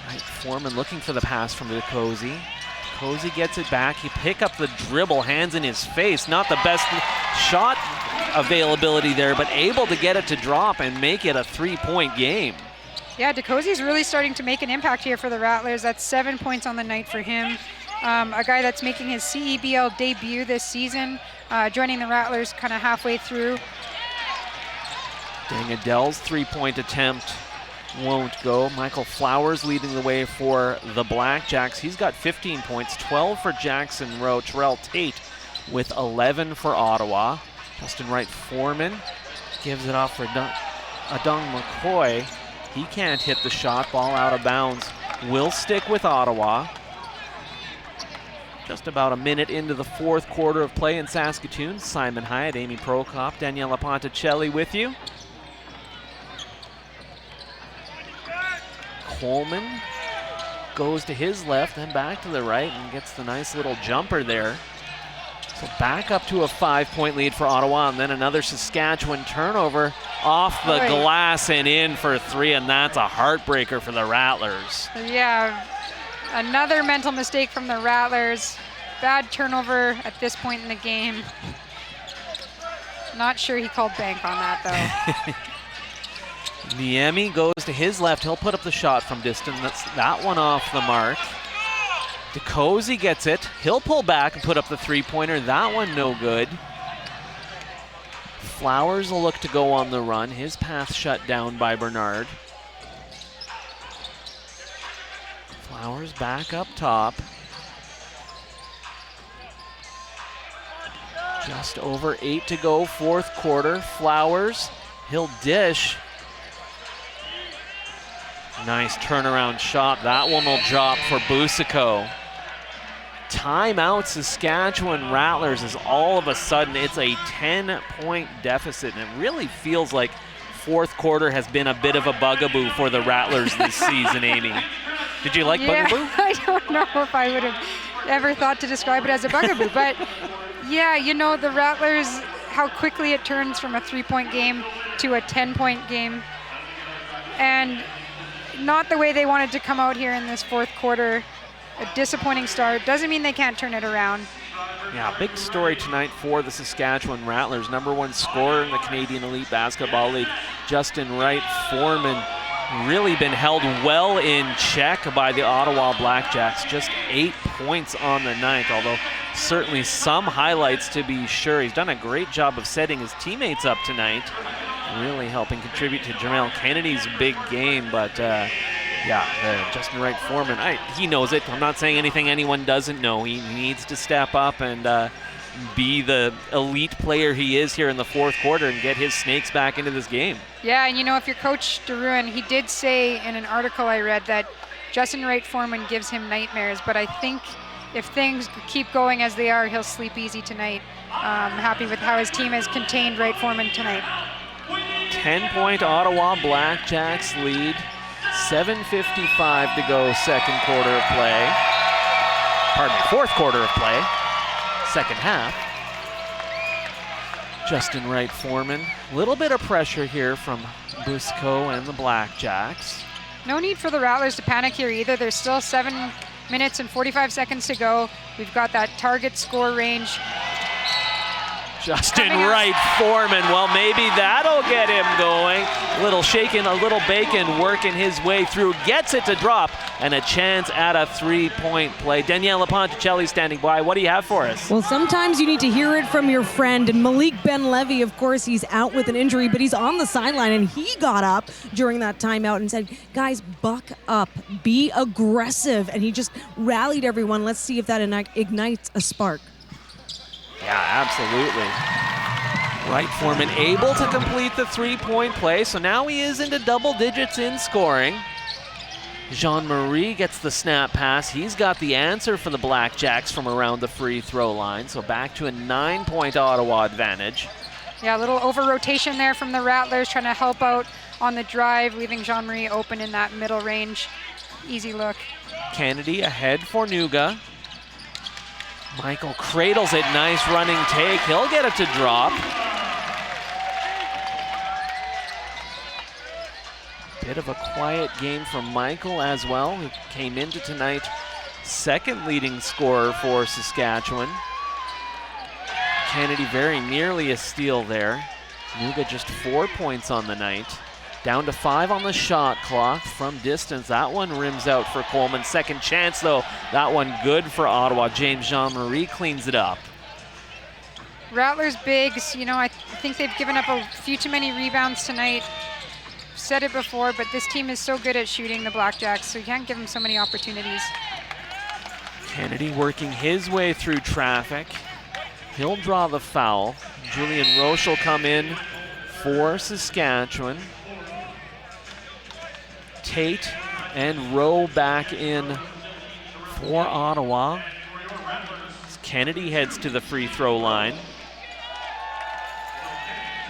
Right, Foreman looking for the pass from DeCozy. DeCozy gets it back. He pick up the dribble, hands in his face. Not the best shot availability there, but able to get it to drop and make it a 3-point game. Yeah, DeCozy's really starting to make an impact here for the Rattlers. That's 7 points on the night for him. A guy that's making his CEBL debut this season, joining the Rattlers kind of halfway through. Dang, Adele's 3-point attempt won't go. Michael Flowers leading the way for the Blackjacks. He's got 15 points, 12 for Jackson Rowe. Terrell Tate with 11 for Ottawa. Justin Wright Foreman gives it off for Dung McCoy. He can't hit the shot. Ball out of bounds. Will stick with Ottawa. Just about a minute into the fourth quarter of play in Saskatoon. Simon Hyatt, Amy Prokop, Daniela Ponticelli with you. Coleman goes to his left, then back to the right, and gets the nice little jumper there. So back up to a 5-point lead for Ottawa, and then another Saskatchewan turnover off the glass and in for 3, and that's a heartbreaker for the Rattlers. Yeah, another mental mistake from the Rattlers. Bad turnover at this point in the game. Not sure he called bank on that, though. Niemi goes to his left. He'll put up the shot from distance. That's that one off the mark. DeCozy gets it. He'll pull back and put up the 3-pointer. That one no good. Flowers will look to go on the run. His path shut down by Bernard. Flowers back up top. Just over 8 to go, fourth quarter. Flowers, he'll dish. Nice turnaround shot. That one will drop for Busico. Timeout Saskatchewan Rattlers as all of a sudden it's a 10-point deficit, and it really feels like fourth quarter has been a bit of a bugaboo for the Rattlers this season, Amy. Did you like bugaboo? I don't know if I would have ever thought to describe it as a bugaboo, but yeah, you know, the Rattlers, how quickly it turns from a 3-point game to a 10-point game, and not the way they wanted to come out here in this fourth quarter. A disappointing start. Doesn't mean they can't turn it around. Yeah, big story tonight for the Saskatchewan Rattlers. Number 1 scorer in the Canadian Elite Basketball League, Justin Wright Foreman, really been held well in check by the Ottawa Blackjacks. Just 8 points on the night, although certainly some highlights to be sure. He's done a great job of setting his teammates up tonight, really helping contribute to Jermel Kennedy's big game, but Justin Wright Foreman, he knows it. I'm not saying anything anyone doesn't know. He needs to step up and be the elite player he is here in the fourth quarter and get his Snakes back into this game. Yeah, and if you're Coach DeRuin, he did say in an article I read that Justin Wright-Foreman gives him nightmares, but I think if things keep going as they are, he'll sleep easy tonight. I'm happy with how his team has contained Wright-Foreman tonight. 10-point Ottawa Blackjacks lead. 7:55 to go, second quarter of play. Pardon me, fourth quarter of play. Second half. Justin Wright-Foreman. A little bit of pressure here from Busico and the Blackjacks. No need for the Rattlers to panic here either. There's still 7 minutes and 45 seconds to go. We've got that target score range. Justin Wright-Foreman, well, maybe that'll get him going. A little shaking, a little bacon, working his way through. Gets it to drop, and a chance at a three-point play. Daniela Ponticelli standing by. What do you have for us? Well, sometimes you need to hear it from your friend. And Malik Ben-Levy, of course, he's out with an injury, but he's on the sideline, and he got up during that timeout and said, guys, buck up, be aggressive. And he just rallied everyone. Let's see if that ignites a spark. Yeah, absolutely. Wright-Foreman able to complete the three-point play, so now he is into double digits in scoring. Jean-Marie gets the snap pass. He's got the answer for the Blackjacks from around the free throw line, so back to a 9-point Ottawa advantage. Yeah, a little over-rotation there from the Rattlers, trying to help out on the drive, leaving Jean-Marie open in that middle range. Easy look. Kennedy ahead for Nuga. Michael cradles it, nice running take. He'll get it to drop. Bit of a quiet game from Michael as well. He came into tonight second leading scorer for Saskatchewan. Kennedy very nearly a steal there. Nuga just 4 points on the night. Down to 5 on the shot clock from distance. That one rims out for Coleman. Second chance though, that one good for Ottawa. James Jean-Marie cleans it up. Rattlers bigs, I think they've given up a few too many rebounds tonight. Said it before, but this team is so good at shooting the Blackjacks, so you can't give them so many opportunities. Kennedy working his way through traffic. He'll draw the foul. Julian Roche will come in for Saskatchewan. Tate and Rowe back in for Ottawa. Kennedy heads to the free throw line.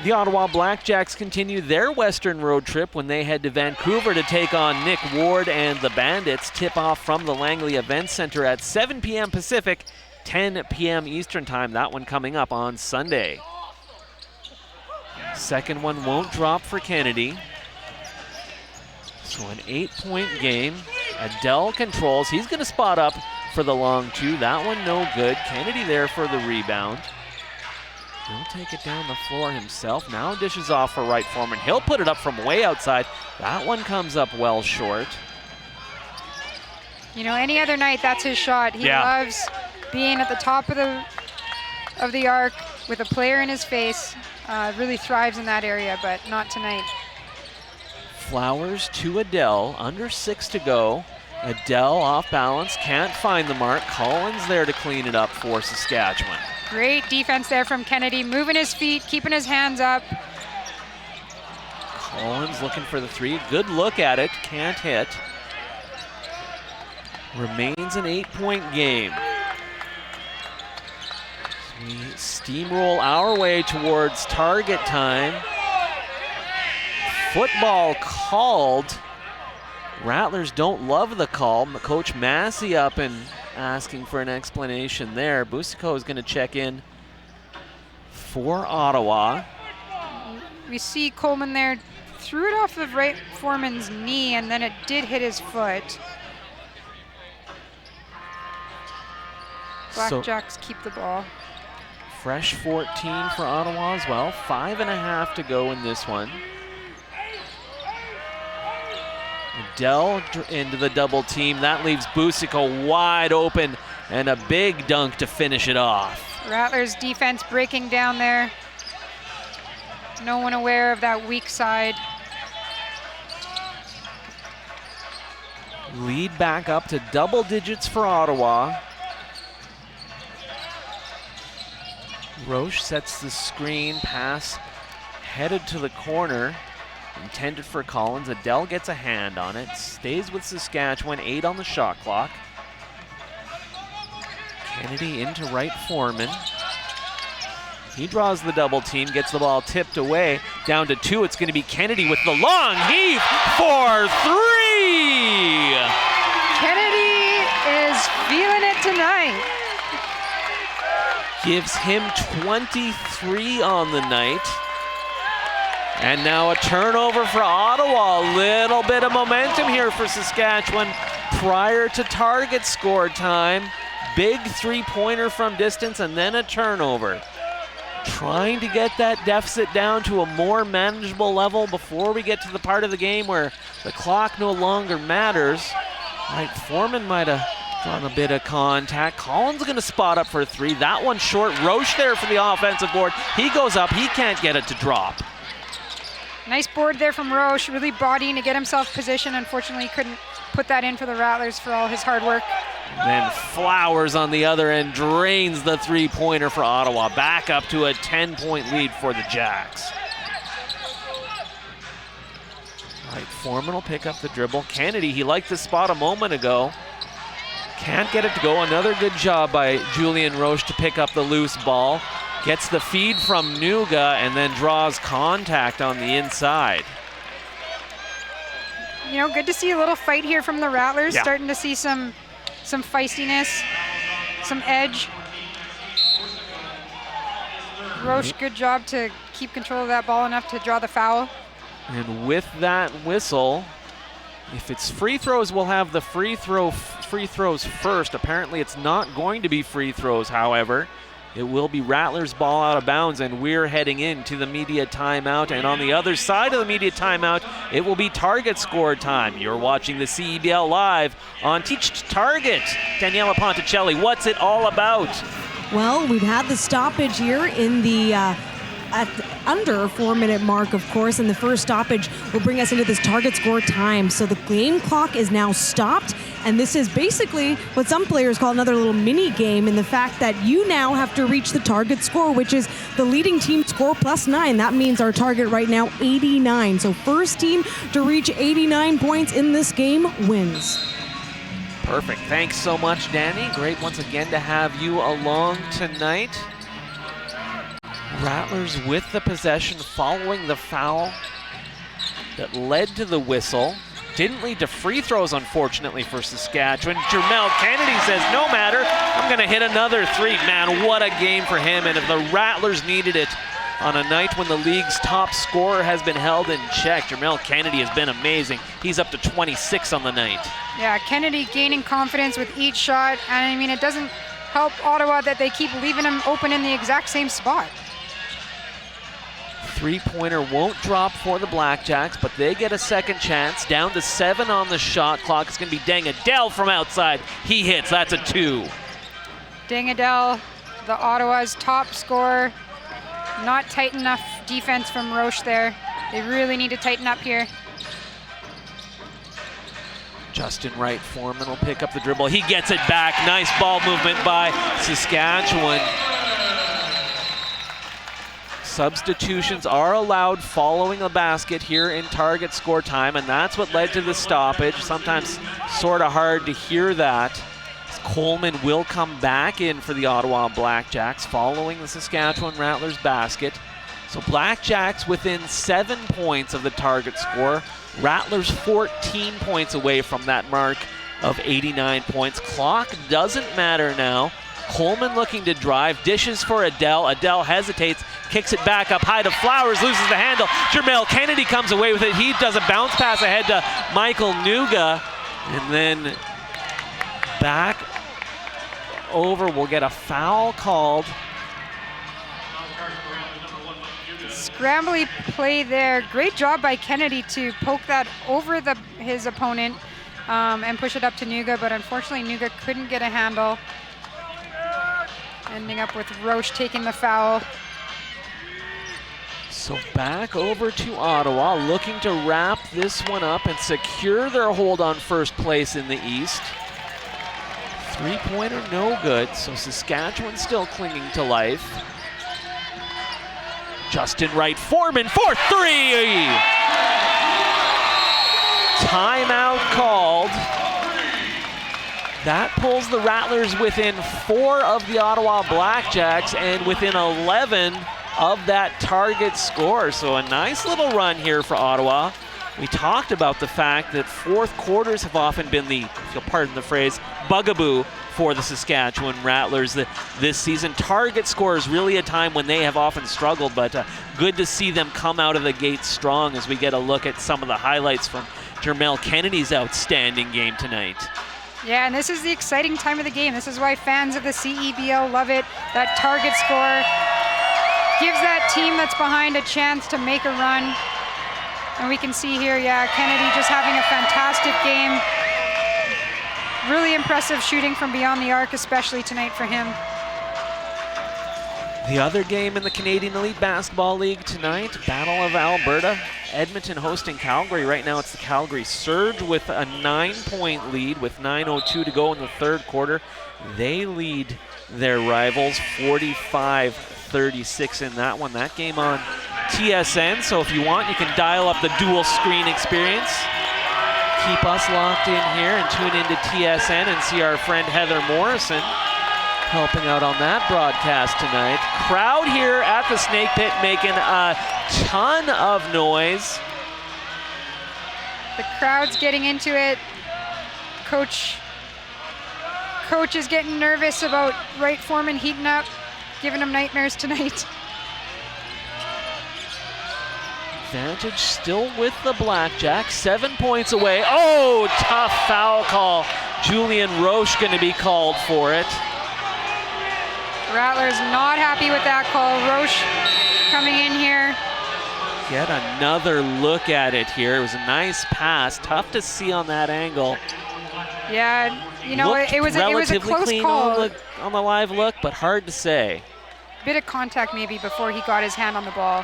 The Ottawa Blackjacks continue their Western road trip when they head to Vancouver to take on Nick Ward and the Bandits. Tip-off from the Langley Events Center at 7 p.m. Pacific, 10 p.m. Eastern Time. That one coming up on Sunday. Second one won't drop for Kennedy. So an 8-point game. Adele controls. He's going to spot up for the long two. That one no good. Kennedy there for the rebound. He'll take it down the floor himself. Now dishes off for Wright-Foreman. He'll put it up from way outside. That one comes up well short. Any other night, that's his shot. He loves being at the top of the arc with a player in his face. Really thrives in that area, but not tonight. Flowers to Adele, under 6 to go. Adele off balance, can't find the mark. Collins there to clean it up for Saskatchewan. Great defense there from Kennedy, moving his feet, keeping his hands up. Collins looking for the three, good look at it, can't hit. Remains an 8-point game. We steamroll our way towards target time. Football called. Rattlers don't love the call. Coach Massey up and asking for an explanation there. Busico is going to check in for Ottawa. We see Coleman there, threw it off of Wright-Foreman's knee, and then it did hit his foot. Blackjacks keep the ball. Fresh 14 for Ottawa as well. 5.5 to go in this one. Adele into the double team. That leaves Busico wide open and a big dunk to finish it off. Rattlers defense breaking down there. No one aware of that weak side. Lead back up to double digits for Ottawa. Roche sets the screen, pass headed to the corner, intended for Collins. Adele gets a hand on it, stays with Saskatchewan, 8 on the shot clock. Kennedy into right Foreman. He draws the double team, gets the ball tipped away, down to 2. It's going to be Kennedy with the long heave for 3! Kennedy is feeling it tonight. Gives him 23 on the night. And now a turnover for Ottawa. A little bit of momentum here for Saskatchewan prior to target score time. Big three-pointer from distance and then a turnover. Trying to get that deficit down to a more manageable level before we get to the part of the game where the clock no longer matters. Right, Foreman might have drawn a bit of contact. Collins going to spot up for 3. That one short. Roche there for the offensive board. He goes up. He can't get it to drop. Nice board there from Roche, really bodying to get himself positioned. Unfortunately, he couldn't put that in for the Rattlers for all his hard work. Then Flowers on the other end drains the three-pointer for Ottawa. Back up to a 10-point lead for the Jacks. Right, Foreman will pick up the dribble. Kennedy, he liked the spot a moment ago. Can't get it to go. Another good job by Julian Roche to pick up the loose ball. Gets the feed from Nuga and then draws contact on the inside. You know, good to see a little fight here from the Rattlers. Yeah. Starting to see some feistiness, some edge. Roche, good job to keep control of that ball enough to draw the foul. And with that whistle, if it's free throws, we'll have the free throws first. Apparently it's not going to be free throws, however. It will be Rattlers ball out of bounds, and we're heading into the media timeout. And on the other side of the media timeout, it will be target score time. You're watching the CEBL live on Teach to Target. Daniela Ponticelli, what's it all about? Well, we've had the stoppage here in the at under a 4-minute mark, of course, and the first stoppage will bring us into this target score time. So the game clock is now stopped, and this is basically what some players call another little mini game in the fact that you now have to reach the target score, which is the leading team score plus 9. That means our target right now, 89. So first team to reach 89 points in this game wins. Perfect. Thanks so much, Danny. Great once again to have you along tonight. Rattlers with the possession following the foul that led to the whistle. Didn't lead to free throws, unfortunately, for Saskatchewan. Jermel Kennedy says, no matter, I'm going to hit another 3. Man, what a game for him. And if the Rattlers needed it on a night when the league's top scorer has been held in check, Jermel Kennedy has been amazing. He's up to 26 on the night. Yeah, Kennedy gaining confidence with each shot. And I mean, it doesn't help Ottawa that they keep leaving him open in the exact same spot. Three-pointer won't drop for the Blackjacks, but they get a second chance. Down to 7 on the shot clock. It's going to be Dangadel from outside. He hits. That's a 2. Dangadel, the Ottawa's top scorer. Not tight enough defense from Roche there. They really need to tighten up here. Justin Wright, Foreman will pick up the dribble. He gets it back. Nice ball movement by Saskatchewan. Substitutions are allowed following the basket here in target score time, and that's what led to the stoppage. Sometimes sort of hard to hear that. Coleman will come back in for the Ottawa Blackjacks following the Saskatchewan Rattlers basket. So Blackjacks within 7 points of the target score. Rattlers 14 points away from that mark of 89 points. Clock doesn't matter now. Coleman looking to drive, dishes for Adele. Adele hesitates, kicks it back up high to Flowers, loses the handle. Jermel Kennedy comes away with it. He does a bounce pass ahead to Michael Nuga. And then back over, we'll get a foul called. Scrambly play there. Great job by Kennedy to poke that over his opponent and push it up to Nuga, but unfortunately Nuga couldn't get a handle. Ending up with Roche taking the foul. So back over to Ottawa, looking to wrap this one up and secure their hold on first place in the East. Three-pointer no good, so Saskatchewan still clinging to life. Justin Wright Foreman for 3. Timeout called. That pulls the Rattlers within 4 of the Ottawa Blackjacks and within 11 of that target score. So a nice little run here for Ottawa. We talked about the fact that fourth quarters have often been the, if you'll pardon the phrase, bugaboo for the Saskatchewan Rattlers this season. Target score is really a time when they have often struggled, but good to see them come out of the gate strong as we get a look at some of the highlights from Jermel Kennedy's outstanding game tonight. Yeah, and this is the exciting time of the game. This is why fans of the CEBL love it. That target score gives that team that's behind a chance to make a run. And we can see here, yeah, Kennedy just having a fantastic game. Really impressive shooting from beyond the arc, especially tonight for him. The other game in the Canadian Elite Basketball League tonight, Battle of Alberta. Edmonton hosting Calgary. Right now it's the Calgary Surge with a 9-point lead with 9:02 to go in the third quarter. They lead their rivals 45-36 in that one. That game on TSN, so if you want, you can dial up the dual screen experience. Keep us locked in here and tune into TSN and see our friend Heather Morrison helping out on that broadcast tonight. Crowd here at the Snake Pit making a ton of noise. The crowd's getting into it. Coach is getting nervous about Wright Foreman heating up, giving him nightmares tonight. Advantage still with the Blackjacks, 7 points away. Oh, tough foul call. Julian Roche going to be called for it. Rattlers not happy with that call. Roche coming in here. Get another look at it here. It was a nice pass. Tough to see on that angle. Yeah, you know, it was a close clean call. On the live look, but hard to say. Bit of contact maybe before he got his hand on the ball.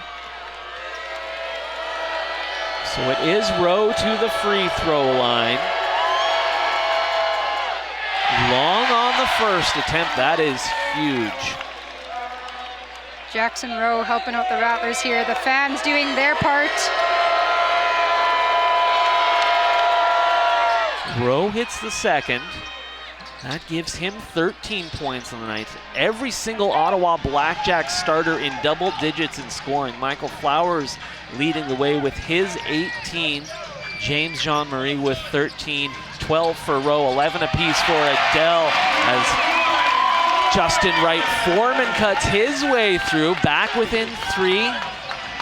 So it is Rowe to the free throw line. Long on the first attempt. That is huge. Jackson Rowe helping out the Rattlers here. The fans doing their part. Rowe hits the second. That gives him 13 points on the night. Every single Ottawa Blackjack starter in double digits in scoring. Michael Flowers leading the way with his 18. James Jean-Marie with 13. 12 for Rowe, 11 apiece for Adele as Justin Wright Foreman cuts his way through. Back within 3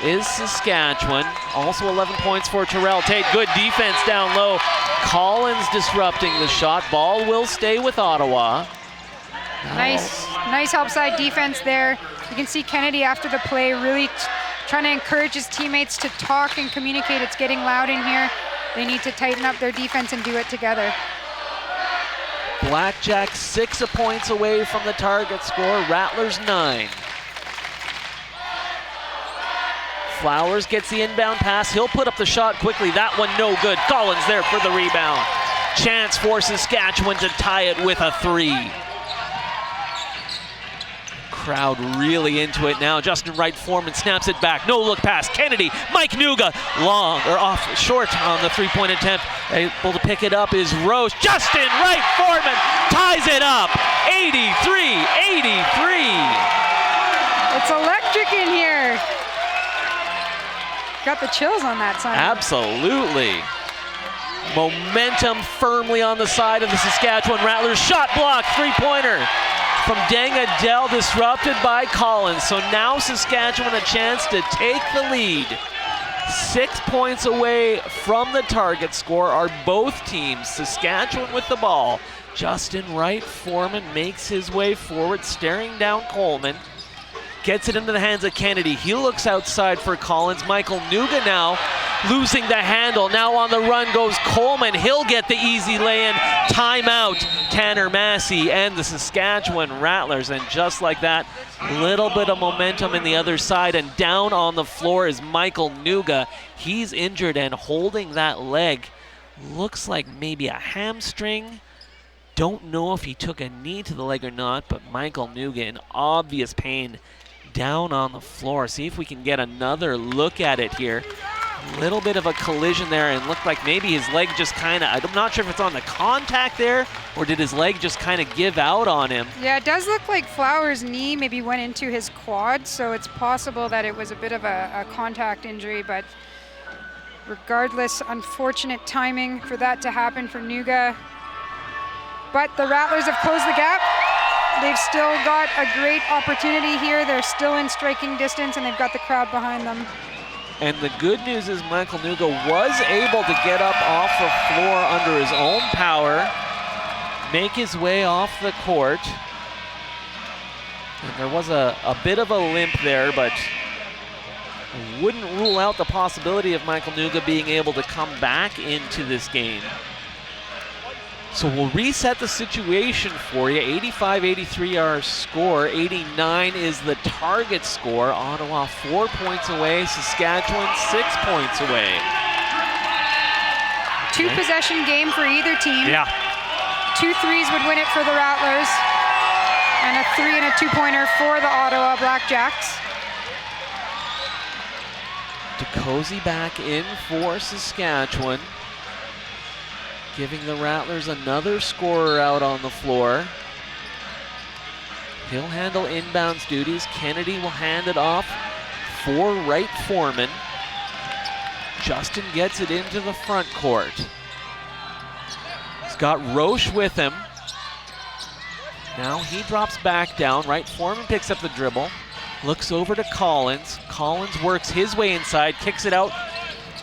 is Saskatchewan. Also 11 points for Terrell Tate. Good defense down low. Collins disrupting the shot. Ball will stay with Ottawa. Nice help side defense there. You can see Kennedy after the play really trying to encourage his teammates to talk and communicate. It's getting loud in here. They need to tighten up their defense and do it together. Blackjack 6 points away from the target score. Rattlers 9. Flowers gets the inbound pass. He'll put up the shot quickly. That one no good. Collins there for the rebound. Chance for Saskatchewan to tie it with a 3. Crowd really into it now. Justin Wright Foreman snaps it back. No look pass. Kennedy, Mike Nuga, long or off short on the 3-point attempt. Able to pick it up is Rose. Justin Wright Foreman ties it up. 83-83. It's electric in here. Got the chills on that side. Absolutely. Momentum firmly on the side of the Saskatchewan Rattlers. Shot block, 3-pointer from Deng Adele, disrupted by Collins. So now Saskatchewan a chance to take the lead. 6 points away from the target score are both teams. Saskatchewan with the ball. Justin Wright Foreman makes his way forward, staring down Coleman. Gets it into the hands of Kennedy. He looks outside for Collins. Michael Nuga now losing the handle. Now on the run goes Coleman. He'll get the easy lay-in. Timeout. Tanner Massey and the Saskatchewan Rattlers. And just like that, little bit of momentum in the other side. And down on the floor is Michael Nuga. He's injured and holding that leg. Looks like maybe a hamstring. Don't know if he took a knee to the leg or not, but Michael Nuga in obvious pain down on the floor. See if we can get another look at it here. A little bit of a collision there, and looked like maybe his leg just kind of, I'm not sure if it's on the contact there, or did his leg just kind of give out on him? Yeah, it does look like Flowers' knee maybe went into his quad, so it's possible that it was a bit of a contact injury, but regardless, unfortunate timing for that to happen for Nuga. But the Rattlers have closed the gap. They've still got a great opportunity here. They're still in striking distance, and they've got the crowd behind them. And the good news is Michael Nuga was able to get up off the floor under his own power, make his way off the court. And there was a bit of a limp there, but I wouldn't rule out the possibility of Michael Nuga being able to come back into this game. So we'll reset the situation for you. 85-83 our score. 89 is the target score. Ottawa 4 points away. Saskatchewan 6 points away. Two possession game for either team. Yeah. 2 threes would win it for the Rattlers, and a 3 and a 2-pointer for the Ottawa Blackjacks. DeCozy back in for Saskatchewan, giving the Rattlers another scorer out on the floor. He'll handle inbounds duties. Kennedy will hand it off for Wright Foreman. Justin gets it into the front court. He's got Roche with him. Now he drops back down. Wright Foreman picks up the dribble. Looks over to Collins. Collins works his way inside, kicks it out.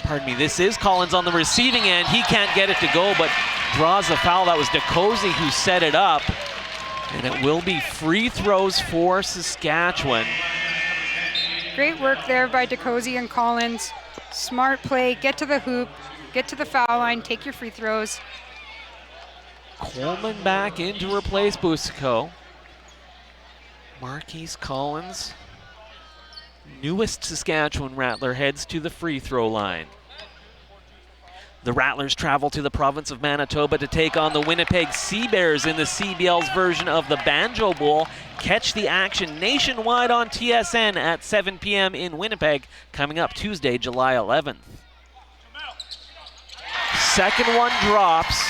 Pardon me, this is Collins on the receiving end. He can't get it to go, but draws the foul. That was DeCozy who set it up. And it will be free throws for Saskatchewan. Great work there by DeCozy and Collins. Smart play, get to the hoop, get to the foul line, take your free throws. Coleman back in to replace Busico. Marquise Collins, newest Saskatchewan Rattler, heads to the free throw line. The Rattlers travel to the province of Manitoba to take on the Winnipeg Sea Bears in the CBL's version of the Banjo Bowl. Catch the action nationwide on TSN at 7 p.m. in Winnipeg, coming up Tuesday, July 11th. Second one drops.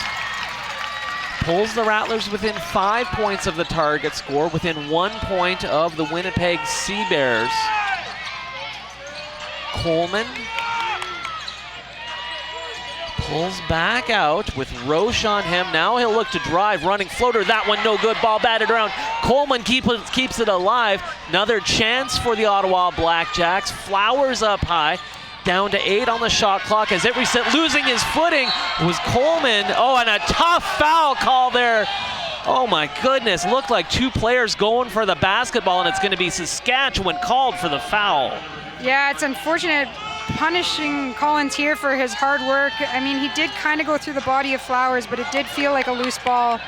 Pulls the Rattlers within 5 points of the target score, within 1 point of the Winnipeg Sea Bears. Coleman pulls back out with Roche on him. Now he'll look to drive, running floater. That one no good, ball batted around. Coleman keeps it alive. Another chance for the Ottawa Blackjacks. Flowers up high. Down to 8 on the shot clock as it reset. Losing his footing was Coleman. Oh, and a tough foul call there. Oh my goodness, looked like 2 players going for the basketball, and it's going to be Saskatchewan called for the foul. Yeah, it's unfortunate punishing Collins here for his hard work. I mean, he did kind of go through the body of Flowers, but it did feel like a loose ball.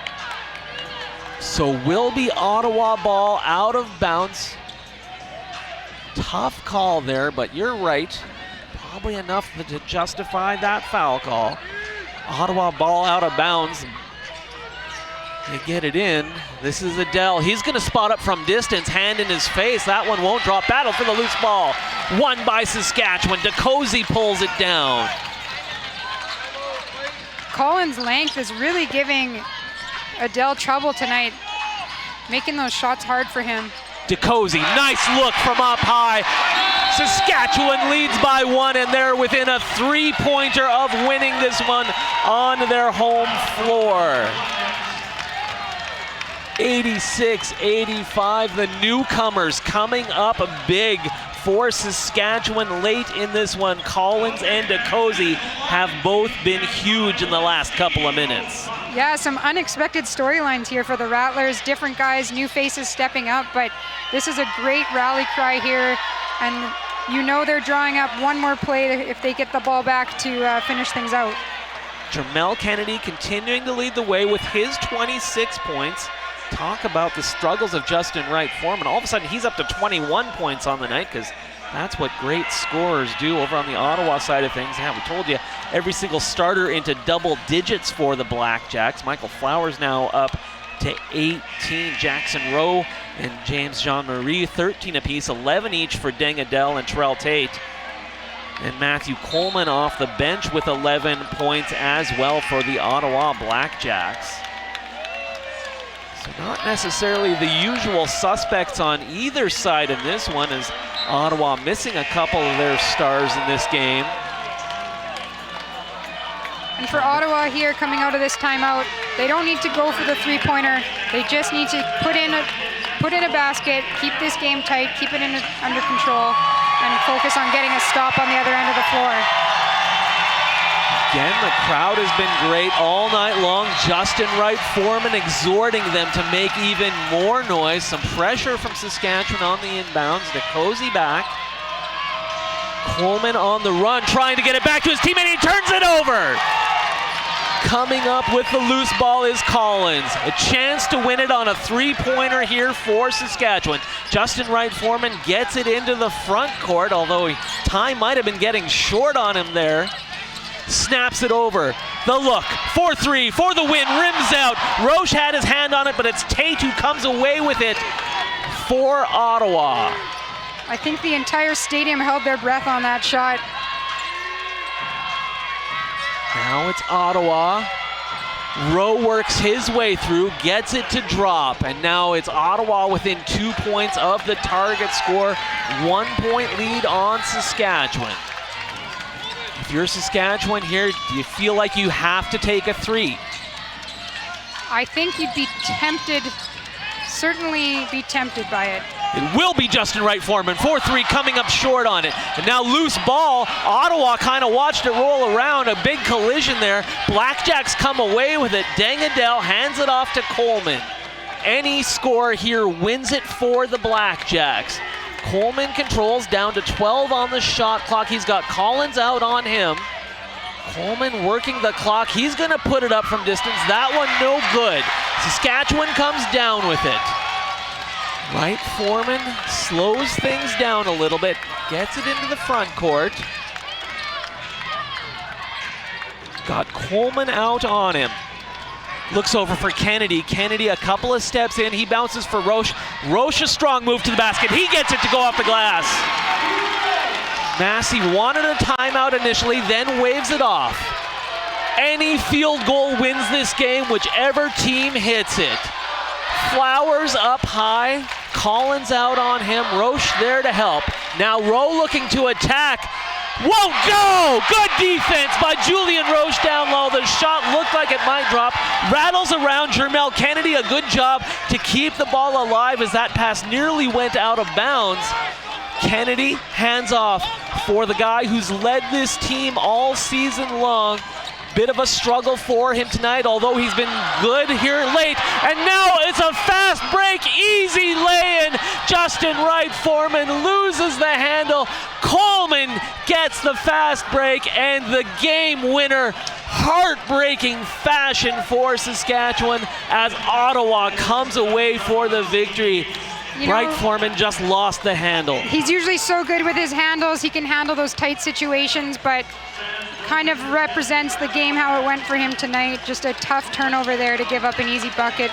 So will be Ottawa ball out of bounds. Tough call there, but you're right. Probably enough to justify that foul call. Ottawa ball out of bounds. They get it in. This is Adele. He's going to spot up from distance, hand in his face. That one won't drop. Battle for the loose ball. Won by Saskatchewan. DeCozy pulls it down. Collins' length is really giving Adele trouble tonight, making those shots hard for him. DeCozy, nice look from up high. Saskatchewan leads by 1, and they're within a 3-pointer of winning this one on their home floor. 86-85, the newcomers coming up big for Saskatchewan late in this one. Collins and DeCozy have both been huge in the last couple of minutes. Yeah, some unexpected storylines here for the Rattlers. Different guys, new faces stepping up, but this is a great rally cry here, and you know they're drawing up one more play if they get the ball back to finish things out. Jermel Kennedy continuing to lead the way with his 26 points. Talk about the struggles of Justin Wright Foreman. All of a sudden, he's up to 21 points on the night, because that's what great scorers do over on the Ottawa side of things. Yeah, we told you, every single starter into double digits for the Blackjacks. Michael Flowers now up to 18. Jackson Rowe and James Jean-Marie, 13 apiece, 11 each for Deng Adel and Terrell Tate. And Matthew Coleman off the bench with 11 points as well for the Ottawa Blackjacks. So not necessarily the usual suspects on either side in this one, as Ottawa missing a couple of their stars in this game. And for Ottawa here, coming out of this timeout, they don't need to go for the three-pointer. They just need to put in a basket, keep this game tight, keep it under control, and focus on getting a stop on the other end of the floor. Again, the crowd has been great all night long. Justin Wright Foreman exhorting them to make even more noise. Some pressure from Saskatchewan on the inbounds. Nicosi back. Coleman on the run, trying to get it back to his teammate. He turns it over. Coming up with the loose ball is Collins. A chance to win it on a three-pointer here for Saskatchewan. Justin Wright Foreman gets it into the front court, although time might have been getting short on him there. Snaps it over. The look, 4-3 for the win, rims out. Roche had his hand on it, but it's Tate who comes away with it for Ottawa. I think the entire stadium held their breath on that shot. Now it's Ottawa. Rowe works his way through, gets it to drop, and now it's Ottawa within 2 points of the target score. 1 point lead on Saskatchewan. If you're Saskatchewan here, do you feel like you have to take a three? I think you'd be tempted, certainly be tempted by it. It will be Justin Wright Foreman. 4-3 coming up short on it. And now loose ball. Ottawa kind of watched it roll around. A big collision there. Blackjacks come away with it. Deng Adel hands it off to Coleman. Any score here wins it for the Blackjacks. Coleman controls down to 12 on the shot clock. He's got Collins out on him. Coleman working the clock. He's going to put it up from distance. That one no good. Saskatchewan comes down with it. Wright Foreman slows things down a little bit, gets it into the front court. Got Coleman out on him. Looks over for Kennedy. Kennedy a couple of steps in. He bounces for Roche. Roche a strong move to the basket. He gets it to go off the glass. Massey wanted a timeout initially, then waves it off. Any field goal wins this game, whichever team hits it. Flowers up high. Collins out on him. Roche there to help. Now Rowe looking to attack. Won't go! Good defense by Julian Roche down low. The shot looked like it might drop. Rattles around Jermel Kennedy. A good job to keep the ball alive as that pass nearly went out of bounds. Kennedy hands off for the guy who's led this team all season long. Bit of a struggle for him tonight, although he's been good here late. And now it's a fast break, easy lay-in. Justin Wright Foreman loses the handle. Coleman gets the fast break and the game winner. Heartbreaking fashion for Saskatchewan as Ottawa comes away for the victory. Wright Foreman just lost the handle. He's usually so good with his handles. He can handle those tight situations, but kind of represents the game how it went for him tonight. Just a tough turnover there to give up an easy bucket.